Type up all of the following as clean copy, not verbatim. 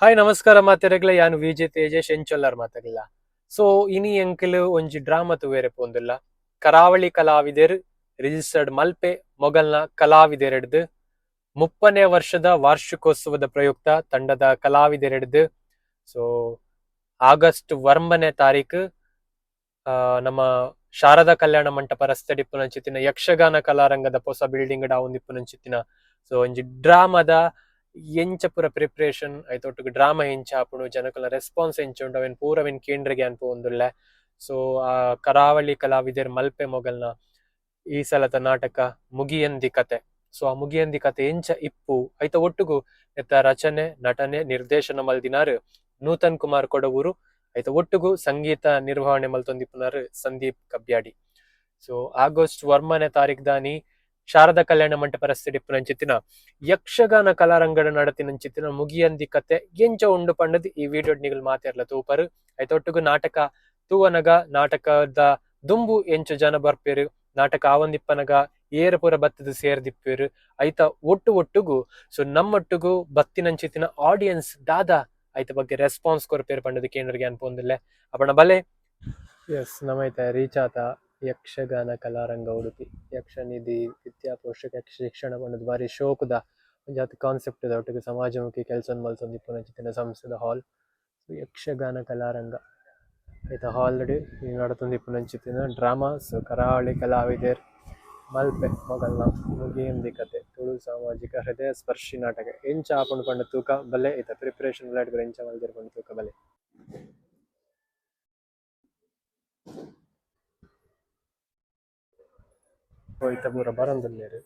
Hi ನಮಸ್ಕಾರ ಮಾತೆರೆಗ್ಲ ಯಾನು VJ Tejesh ಎಂಚೊಲ್ಲರ್ ಮಾತಗಿಲ್ಲ. So ಇನಿ ಎಂಕಲ್ ಒಂಜಿ ಡ್ರಾಮಾ ತೂವೆರೆ ಪೋಂದುಲ್ಲ. ಕರಾವಳಿ ಕಲಾವಿದೆರ್ ರಿಜಿಸ್ಟರ್ಡ್ ಮಲ್ಪೆ ಮೊಗಲ್ನ ಕಲಾವಿದೆರೆಡ್ದು 30ನೇ ವರ್ಷದ ವಾರ್ಷಿಕೋತ್ಸವದ ಪ್ರಯುಕ್ತ ತಂಡದ ಕಲಾವಿದೆರೆಡ್ದು ಸೊ ಆಗಸ್ಟ್ 1ನೇ ತಾರೀಕು ನಮ್ಮ ಶಾರದಾ ಕಲ್ಯಾಣ ಮಂಟಪ ರಸ್ತೆ ಡಿಪ್ಪುನಂಚಿತ್ತಿನ ಯಕ್ಷಗಾನ ಕಲಾರಂಗದ ಹೊಸ ಬಿಲ್ಡಿಂಗ್ ಡಾವುನ್ ದಿಪ್ಪುನಂಚಿತ್ತಿನ ಸೊ ಒಂಜಿ ಡ್ರಾಮಾದ ಎಂಚ ಪೂರ ಪ್ರಿಪರೇಷನ್ ಐತೊಟ್ಟಿಗೆ ಡ್ರಾಮಾ ಎಂಚ ಆಪುಂಡು ಜನಕುಲ ರೆಸ್ಪಾನ್ಸ್ ಎಂಚ ಉಂಡು ಅವೆನ್ ಪೂರವೆನ್ ಕೇಂದ್ರಗೆ ಅನ್ಪೊಂದುಲ್ಲೆ. ಸೊ ಆ ಕರಾವಳಿ ಕಲಾವಿದೆರ್ ಮಲ್ಪೆ ಮೊಗಲ್ನ ಈ ಸಲದ ನಾಟಕ ಮುಗಿಯಂದಿ ಕತೆ. ಸೊ ಆ ಮುಗಿಯಂದಿ ಕತೆ ಎಂಚ ಇಪ್ಪು ಐತ ಒಟ್ಟುಗು ಎತ್ತ ರಚನೆ ನಟನೆ ನಿರ್ದೇಶನ ಮಲ್ದಿನಾರು ನೂತನ್ ಕುಮಾರ್ ಕೊಡಗೂರು ಐತ ಒಟ್ಟುಗು ಸಂಗೀತ ನಿರ್ವಹಣೆ ಮಲ್ತೊಂದಿಪ್ಪುನಾರು ಸಂದೀಪ್ ಕಬ್ಯಾಡಿ. ಸೊ ಆಗಸ್ಟ್ 1ನೇ ತಾರೀಕು ದಾನಿ ಶಾರದಾ ಕಲ್ಯಾಣ ಮಂಟಪ ರಸ್ತೆ ಡಿಪ್ಪುನಂಚಿತ್ತಿನ ಯಕ್ಷಗಾನ ಕಲಾರಂಗಡ ನಡತಿನಂಚಿತ್ತಿನ ಮುಗಿಯಂದಿ ಕತೆ ಎಂಚ ಉಂಡು ಪಂಡದ್ ಈ ವಿಡಿಯೋ ನಿಗಲ್ ಮಾತೆರ್ಲ ತೂಪರು ಐತೊಟ್ಟುಗು ನಾಟಕ ತೂವನಗ ನಾಟಕದ ದುಂಬು ಎಂಚು ಜನ ಬರ್ಪೇರು ನಾಟಕ ಆವಂದಿಪ್ಪನಗ ಏರ ಪೂರ ಬತ್ತದ ಸೇರ್ದಿಪ್ಪೇರು ಐತ ಒಟ್ಟುಗು ಸೊ ನಮ್ಮೊಟ್ಟುಗು ಬತ್ತಿನಂಚಿತ್ತಿನ ಆಡಿಯನ್ಸ್ ದಾದಾ ಐತ ಬಗ್ಗೆ ರೆಸ್ಪಾನ್ಸ್ ಕೊರ್ಪೇರು ಪಂಡದ ಕೇಂದ್ರಗೆ ಅನ್ಪೊಂದಿಲ್ಲೆ ಅಪಣ ಬಲೆ ಎಸ್ ನಮೈತ ರೀಚ್ ಆತ ಯಕ್ಷಗಾನ ಕಲಾರಂಗ ಉಡುಪಿ ಯಕ್ಷನಿಧಿ ವಿದ್ಯಾಪೋಷಕ ಯಕ್ಷ ಶಿಕ್ಷಣ ಪಂಡದ ಬಾರಿ ಶೋಕದ ಜಾತಿ ಕಾನ್ಸೆಪ್ಟ್ ಇದೆ ಒಟ್ಟಿಗೆ ಸಮಾಜಮುಖಿ ಕೆಲಸ ಮಲ್ತೊಂದಿಪ್ಪುನಂಚಿತ್ತಿನ ಸಂಸ್ಥೆದ ಹಾಲ್ ಯಕ್ಷಗಾನ ಕಲಾರಂಗ ಐತ ಹಾಲ್ರೆಡಿ ನಡತೊಂದಿಪ್ಪುನಂಚಿತ್ತಿನ ಡ್ರಾಮಾ ಸೊ ಕರಾವಳಿ ಕಲಾವಿದೆರ್ ಮಲ್ಪೆ ಮೊಗಲ್ನ ಮುಗಿಯಂದಿ ಕತೆ ತುಳು ಸಾಮಾಜಿಕ ಹೃದಯ ಸ್ಪರ್ಶಿ ನಾಟಕ ಎಂಚ ಆಪುಂಡು ಪಂಡ ತೂಕ ಬಲೆ ಐತ ಪ್ರಿಪರೇಷನ್ ಲಾಡ್ ಎಂಚ ಮಲ್ದಿರ್ ಪಂಡ ತೂಕ ಬಲೆ ಹೋಯ್ತ ಪೂರ ಬರಂದುಲ್ಲೇರು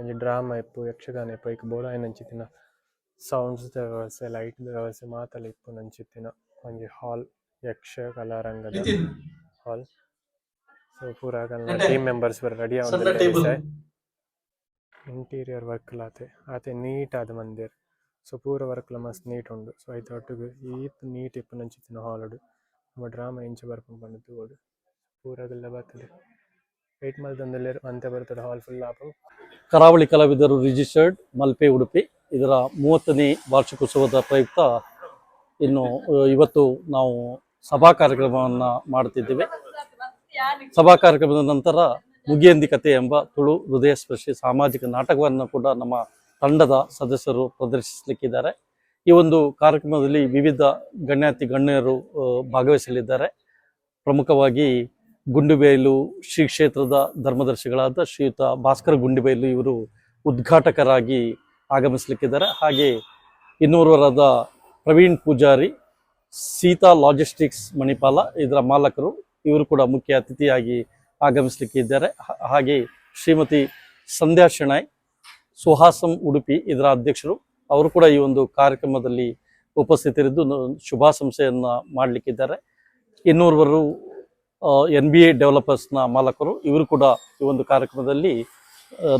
ಒಂಜಿ ಡ್ರಾಮಾ ಇಪ್ಪು ಯಕ್ಷಗಾನ ಇಪ್ಪು ಐಕ್ ಬೋಡ ನಂಚಿತ್ತಿನ ಸೌಂಡ್ಸ್ ವ್ಯವಸ್ಥೆ ಲೈಟ್ ವ್ಯವಸ್ಥೆ ಮಾತಲ್ಲ ಇಪ್ಪು ನಂಚಿತ್ತಿನ ಒಂಜಿ ಹಾಲ್ ಯಕ್ಷ ಕಲಾರಂಗದ ಹಾಲ್. ಸೊ ಪೂರ ಟೀಮ್ ಮೆಂಬರ್ಸ್ ಪೂರ ರೆಡಿ ಆಗುತ್ತೆ ಇಂಟೀರಿಯರ್ ವರ್ಕ್ ಆತೆ ನೀಟ್ ಆದ ಮಂದಿರ್. ಸೊ ಪೂರ ವರ್ಕ್ ಮಸ್ತ್ ನೀಟ್ ಉಂಡು. ಸೊ ಐತ ಒಟ್ಟಿಗೆ ಈತ್ ನೀಟ್ ಇಪ್ಪು ನಂಚಿತ್ತಿನ ಹಾಲ್ ನಮ್ಮ ಡ್ರಾಮಾ ಇಂಚ ಬರ್ಪುಂಡು ಪಂಡ ಓಡು ಪೂರಗೆಲ್ಲ ಬರ್ತದೆ ವೆಯ್ಟ್ ಮಲ್ತಂದಲ್ಲೇ ಅಂತೆ ಬರ್ತದೆ ಹಾಲ್ ಫುಲ್ ಆಪು. ಕರಾವಳಿ ಕಲಾವಿದರು ರಿಜಿಸ್ಟರ್ಡ್ ಮಲ್ಪೆ ಉಡುಪಿ ಇದರ 30ನೇ ವಾರ್ಷಿಕೋತ್ಸವದ ಪ್ರಯುಕ್ತ ಇನ್ನು ಇವತ್ತು ನಾವು ಸಭಾ ಕಾರ್ಯಕ್ರಮವನ್ನು ಮಾಡುತ್ತಿದ್ದೇವೆ. ಸಭಾ ಕಾರ್ಯಕ್ರಮದ ನಂತರ ಮುಗಿಯಂದಿ ಕತೆ ಎಂಬ ತುಳು ಹೃದಯ ಸ್ಪರ್ಶಿ ಸಾಮಾಜಿಕ ನಾಟಕವನ್ನು ಕೂಡ ನಮ್ಮ ತಂಡದ ಸದಸ್ಯರು ಪ್ರದರ್ಶಿಸಲಿಕ್ಕಿದ್ದಾರೆ. ಈ ಒಂದು ಕಾರ್ಯಕ್ರಮದಲ್ಲಿ ವಿವಿಧ ಗಣ್ಯರು ಭಾಗವಹಿಸಲಿದ್ದಾರೆ. ಪ್ರಮುಖವಾಗಿ ಗುಂಡುಬೈಲು ಶ್ರೀ ಕ್ಷೇತ್ರದ ಧರ್ಮದರ್ಶಿಗಳಾದ ಶ್ರೀಯುತ ಭಾಸ್ಕರ ಗುಂಡುಬೈಲು ಇವರು ಉದ್ಘಾಟಕರಾಗಿ ಆಗಮಿಸಲಿಕ್ಕಿದ್ದಾರೆ. ಹಾಗೆ ಇನ್ನೋರ್ವರಾದ ಪ್ರವೀಣ್ ಪೂಜಾರಿ ಸೀತಾ ಲಾಜಿಸ್ಟಿಕ್ಸ್ ಮಣಿಪಾಲ ಇದರ ಮಾಲಕರು ಇವರು ಕೂಡ ಮುಖ್ಯ ಅತಿಥಿಯಾಗಿ ಆಗಮಿಸಲಿಕ್ಕಿದ್ದಾರೆ. ಹಾಗೆ ಶ್ರೀಮತಿ ಸಂಧ್ಯಾ ಶೆಣೈ ಸುಹಾಸಂ ಉಡುಪಿ ಇದರ ಅಧ್ಯಕ್ಷರು ಅವರು ಕೂಡ ಈ ಒಂದು ಕಾರ್ಯಕ್ರಮದಲ್ಲಿ ಉಪಸ್ಥಿತರಿದ್ದು ಶುಭಾಶಂಸೆಯನ್ನು ಮಾಡಲಿಕ್ಕಿದ್ದಾರೆ. ಇನ್ನೋರ್ವರು NBA ಡೆವಲಪರ್ಸ್ನ ಮಾಲಕರು ಇವರು ಕೂಡ ಈ ಒಂದು ಕಾರ್ಯಕ್ರಮದಲ್ಲಿ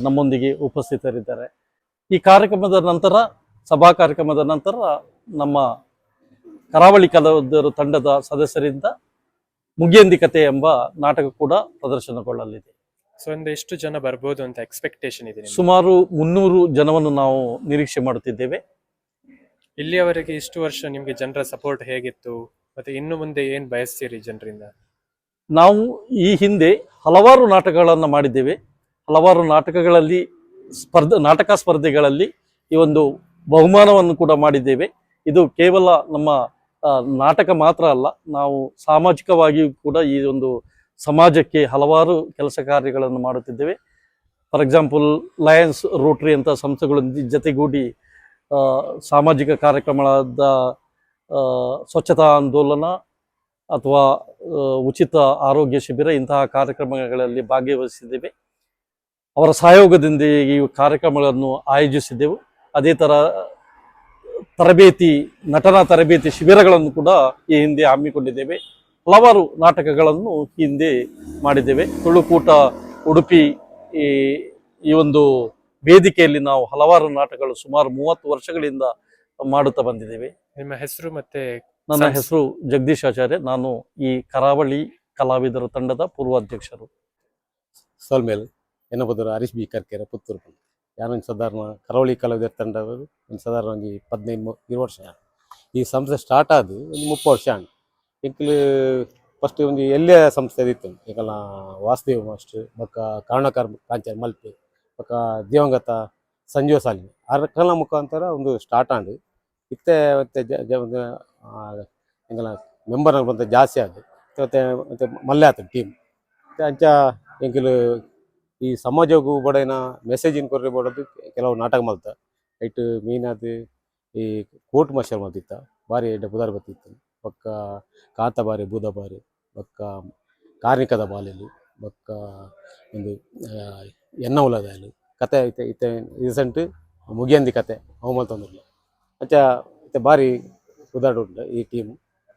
ನಮ್ಮೊಂದಿಗೆ ಉಪಸ್ಥಿತರಿದ್ದಾರೆ. ಈ ಕಾರ್ಯಕ್ರಮದ ನಂತರ ಸಭಾ ಕಾರ್ಯಕ್ರಮದ ನಂತರ ನಮ್ಮ ಕರಾವಳಿ ಕಲಾವಿದರು ತಂಡದ ಸದಸ್ಯರಿಂದ ಮುಗಿಯಂದಿ ಕತೆ ಎಂಬ ನಾಟಕ ಕೂಡ ಪ್ರದರ್ಶನಗೊಳ್ಳಲಿದೆ. ಸೊ ಒಂದು ಎಷ್ಟು ಜನ ಬರ್ಬೋದು ಅಂತ ಎಕ್ಸ್ಪೆಕ್ಟೇಷನ್ ಇದೆ? ಸುಮಾರು 300 ಜನವನ್ನು ನಾವು ನಿರೀಕ್ಷೆ ಮಾಡುತ್ತಿದ್ದೇವೆ. ಇಲ್ಲಿಯವರೆಗೆ ಇಷ್ಟು ವರ್ಷ ನಿಮ್ಗೆ ಜನರ ಸಪೋರ್ಟ್ ಹೇಗಿತ್ತು ಮತ್ತೆ ಇನ್ನು ಮುಂದೆ ಏನ್ ಬಯಸ್ತೀರಿ ಜನರಿಂದ? ನಾವು ಈ ಹಿಂದೆ ಹಲವಾರು ನಾಟಕಗಳನ್ನು ಮಾಡಿದ್ದೇವೆ. ಹಲವಾರು ನಾಟಕಗಳಲ್ಲಿ ನಾಟಕ ಸ್ಪರ್ಧೆಗಳಲ್ಲಿ ಈ ಒಂದು ಬಹುಮಾನವನ್ನು ಕೂಡ ಮಾಡಿದ್ದೇವೆ. ಇದು ಕೇವಲ ನಮ್ಮ ನಾಟಕ ಮಾತ್ರ ಅಲ್ಲ, ನಾವು ಸಾಮಾಜಿಕವಾಗಿಯೂ ಕೂಡ ಈ ಒಂದು ಸಮಾಜಕ್ಕೆ ಹಲವಾರು ಕೆಲಸ ಕಾರ್ಯಗಳನ್ನು ಮಾಡುತ್ತಿದ್ದೇವೆ. ಫಾರ್ ಎಕ್ಸಾಂಪಲ್ ಲಯನ್ಸ್ ರೋಟರಿ ಅಂತ ಸಂಸ್ಥೆಗಳ ಜೊತೆಗೂಡಿ ಸಾಮಾಜಿಕ ಕಾರ್ಯಕ್ರಮಗಳಾದ ಸ್ವಚ್ಛತಾ ಆಂದೋಲನ ಅಥವಾ ಉಚಿತ ಆರೋಗ್ಯ ಶಿಬಿರ ಇಂತಹ ಕಾರ್ಯಕ್ರಮಗಳಲ್ಲಿ ಭಾಗವಹಿಸಿದ್ದೇವೆ. ಅವರ ಸಹಯೋಗದಿಂದ ಈ ಕಾರ್ಯಕ್ರಮಗಳನ್ನು ಆಯೋಜಿಸಿದ್ದೆವು. ಅದೇ ಥರ ನಟನಾ ತರಬೇತಿ ಶಿಬಿರಗಳನ್ನು ಕೂಡ ಈ ಹಿಂದೆ ಹಮ್ಮಿಕೊಂಡಿದ್ದೇವೆ. ಹಲವಾರು ನಾಟಕಗಳನ್ನು ಹಿಂದೆ ಮಾಡಿದ್ದೇವೆ. ತುಳುಕೂಟ ಉಡುಪಿ ಈ ಒಂದು ವೇದಿಕೆಯಲ್ಲಿ ನಾವು ಹಲವಾರು ನಾಟಕಗಳು ಸುಮಾರು 30 ವರ್ಷಗಳಿಂದ ಮಾಡುತ್ತಾ ಬಂದಿದ್ದೇವೆ. ನಿಮ್ಮ ಹೆಸರು ಮತ್ತೆ? ನನ್ನ ಹೆಸರು ಜಗದೀಶ್ ಆಚಾರ್ಯ. ನಾನು ಈ ಕರಾವಳಿ ಕಲಾವಿದರ ತಂಡದ ಪೂರ್ವಾಧ್ಯಕ್ಷರು. ಸೋಲ್ಮೇಲ್ ಎನ್ನಬಹುದು ಹರೀಶ್ ಬಿ ಕರ್ಕೆರ ಪುತ್ತೂರು ಯಾನೊಂದು ಸಾಧಾರಣ ಕರಾವಳಿ ಕಲಾವಿದರ ತಂಡದವರು ಒಂದು ಸಾಧಾರಣ ಒಂದು 15-20 ವರ್ಷ ಈ ಸಂಸ್ಥೆ ಸ್ಟಾರ್ಟ್ ಆದ ಒಂದು 30 ವರ್ಷ ಇಂಕಲು ಫಸ್ಟ್ ಒಂದು ಎಲ್ಲೇ ಸಂಸ್ಥೆ ಇತ್ತು ಈಗೆಲ್ಲ ವಾಸುದೇವ ಮಾಸ್ಟರ್ ಬೊಕ್ಕ ಕರುಣಾಕರ್ ಕಾಂಚನ್ ಮಲ್ಪೆ ಬೊಕ್ಕ ದಿವಂಗತ ಸಂಜೀವ ಸಾಲಿನ ಅರ್ಕಲ ಮುಖಾಂತರ ಒಂದು ಸ್ಟಾರ್ಟ್ ಆಂಡು ಇತ್ತೆ ಮತ್ತೆ ಎಂಕಲ ಮೆಂಬರ್ ಬಂತ ಜಾಸ್ತಿ ಆದ ಮತ್ತೆ ಮತ್ತೆ ಮಲ್ಲೆ ಆತ ಟೀಮ್ ಅಂಚ ಎಂಕಲು ಈ ಸಮಾಜಕ್ಕೂ ಬಡೇನ ಮೆಸೇಜಿನ ಕೊರ್ರೆ ಬೋಡೋದು ಕೆಲವು ನಾಟಕ ಮಲ್ತ ಐಟ್ ಮೀನಾದ ಈ ಕೋರ್ಟ್ ಮಾಸ್ಟರ್ ಮಲ್ತಿತ್ತ ಭಾರಿ ಎಡ್ಡೆ ಬುಧಾರ್ ಬತ್ತಿತ್ತು ಬೊಕ್ಕ ಕಾತ ಬಾರಿ ಬೂದ ಬಾರಿ ಬೊಕ್ಕ ಕಾರ್ಣಿಕದ ಬಾಲೆಲು ಬೊಕ್ಕ ಒಂದು ಎನ್ನ ಉಲದಾಯಲು ಕತೆ ಐತೆ ಇತ್ತೆ ರೀಸೆಂಟ್ ಮುಗಿಯಂದಿ ಕತೆ ಅವು ಮಲ್ತಂದಿರಲಿಲ್ಲ ಅಂಚ ಇತ್ತೆ ಭಾರಿ ಉದಾಡ ಉಂಟು ಈ ಟೀಮ್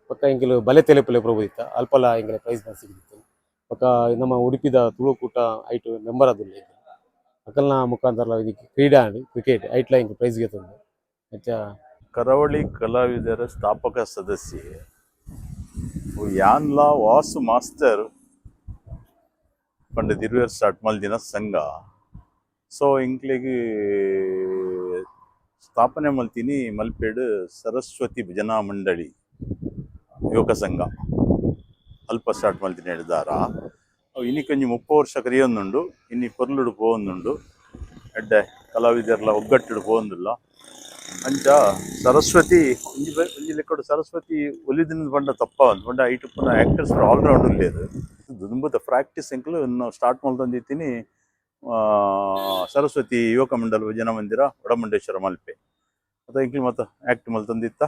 ಬೊಕ್ಕ ಇಂಕಲು ಬಲೆ ತೆಲೆಪಲೆ ಪ್ರಭುದಿತ್ತ ಅಲ್ಪಲ ಇಂಕಲ ಪ್ರೈಸ್ ಸಿಗಿತ್ತು ಬೊಕ್ಕ ನಮ್ಮ ಉಡುಪಿದ ತುಳುಕೂಟ ಐಟ್ ಮೆಂಬರ್ ಆದುಲ್ಲ ಈಗ ಅಕಲ್ನ ಮುಖಾಂತರ ಇದಕ್ಕೆ ಕ್ರೀಡಾ ಕ್ರಿಕೆಟ್ ಐಟ್ಲ ಇಂಕ ಪ್ರೈಸ್ ಗೆತ್ತಂದು ಅಂಚ ಕರಾವಳಿ ಕಲಾವಿದರ ಸ್ಥಾಪಕ ಸದಸ್ಯೆ ಯಾನ್ಲ ವಾಸು ಮಾಸ್ತರ್ ಪಂಡ ದಿರ್ವೇರ್ ಸ್ಟಾರ್ಟ್ ಮಲ್ದಿನ ಸಂಘ ಸೊ ಇಂಕ್ಲೆಗ್ ಸ್ಥಾಪನೆ ಮಲ್ತೀನಿ ಮಲ್ಪೇಡು ಸರಸ್ವತಿ ಭಜನಾ ಮಂಡಳಿ ಯುವಕ ಸಂಘ ಅಲ್ಪ ಸ್ಟಾರ್ಟ್ ಮಲ್ತೀನಿ ಹಿಡ್ದಾರ ಇನಿ ಕೊಂಚ 30 ವರ್ಷ ಕರಿಯೊಂದುಂಡು ಇನ್ನಿ ಪೊರ್ಲುಡು ಪೋವೊಂದುಂಡು ಎಡ್ಡೆ ಕಲಾವಿದರ್ಲ ಒಗ್ಗಟ್ಟಿಡು ಪೋವೊಂದುಲ್ಲ ಅಂಚ ಸರಸ್ವತಿ ಒಂಜಿ ಲೆಕ್ಕಡು ಸರಸ್ವತಿ ಒಲಿದಿನ ಪಂಡ ತಪ್ಪ ಪಂಡ ಐಟ್ ಪುನ ಆಕ್ಟರ್ಸ್ ಆಲ್ರೌಂಡ್ ಉಲ್ಲೇದು ದುಂಬುದ ಪ್ರಾಕ್ಟೀಸ್ ಎಂಕ್ಲು ಸ್ಟಾರ್ಟ್ ಮಲ್ತೊಂದಿತ್ತೀನಿ ಸರಸ್ವತಿ ಯುವಕ ಮಂಡಲ ಭಜನಾ ಮಂದಿರ ಒಡಮುಂಡೇಶ್ವರ ಮಲ್ಪೆ ಅದ ಎಂಕ್ಲು ಮತ್ತು ಆಕ್ಟ್ ಮಲ್ತೊಂದಿತ್ತ.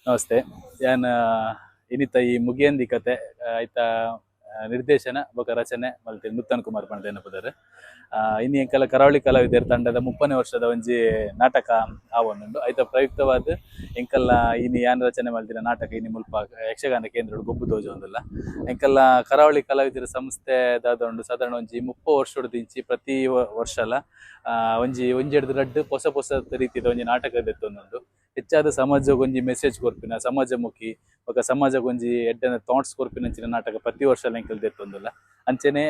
ನಮಸ್ತೆ ಯಾನ್ ಇನ್ನಿತ ಈ ಮುಗಿಯಂದಿ ಕತೆ ಐತ ನಿರ್ದೇಶನ ಬೊಕ ರಚನೆ ಮಲ್ತೇನೆ ನೂತನ್ ಕುಮಾರ್ ಪಂಡ ನೆನಪುದಾರೆ. ಇನ್ನು ಎಂಕಲ ಕರಾವಳಿ ಕಲಾವಿದರ ತಂಡದ 30ನೇ ವರ್ಷದ ಒಂಜಿ ನಾಟಕ ಆವೊಂದುಂಡು ಐತ ಪ್ರಯುಕ್ತವಾದ ಎಂಕಲ್ಲ ಇನಿ ಯಾನ್ ರಚನೆ ಮಲ್ತಿನ ನಾಟಕ ಇನಿ ಮುಲ್ಪ ಯಕ್ಷಗಾನ ಕೇಂದ್ರ ಗೊಬ್ಬು ತೋಜೊಂದುಲ್ಲ ಎಂಕಲ್ಲ ಕರಾವಳಿ ಕಲಾವಿದರ ಸಂಸ್ಥೆ ದಾದೊಂಡು ಸಾಧಾರಣ ಒಂಜಿ 30 ವರ್ಷದ ದಿಂಚಿ ಪ್ರತಿ ವರ್ಷಲ ಒಂಜಿ ಹಿಡ್ದು ರಡ್ಡು ಹೊಸ ಹೊಸ ರೀತಿದ ಒಂಜಿ ನಾಟಕ ದೆತ್ತೊಂದುಂಡು ಹೆಚ್ಚಾದ ಸಮಾಜಕ್ಕೆ ಒಂಜಿ ಮೆಸೇಜ್ ಕೊರ್ಪಿನ ಸಮಾಜಮುಖಿ ಬೊಕ ಸಮಾಜಕ್ಕೆ ಒಂಜಿ ಎಡ್ಡೆನ ಥಾಟ್ಸ್ ಕೊರ್ಪಿನಂಚಿನ ನಾಟಕ ಪ್ರತಿ ವರ್ಷ ಎಂಕಲ್ ದೆತ್ತೊಂದುಲ್ಲ ಅಂಚನೆ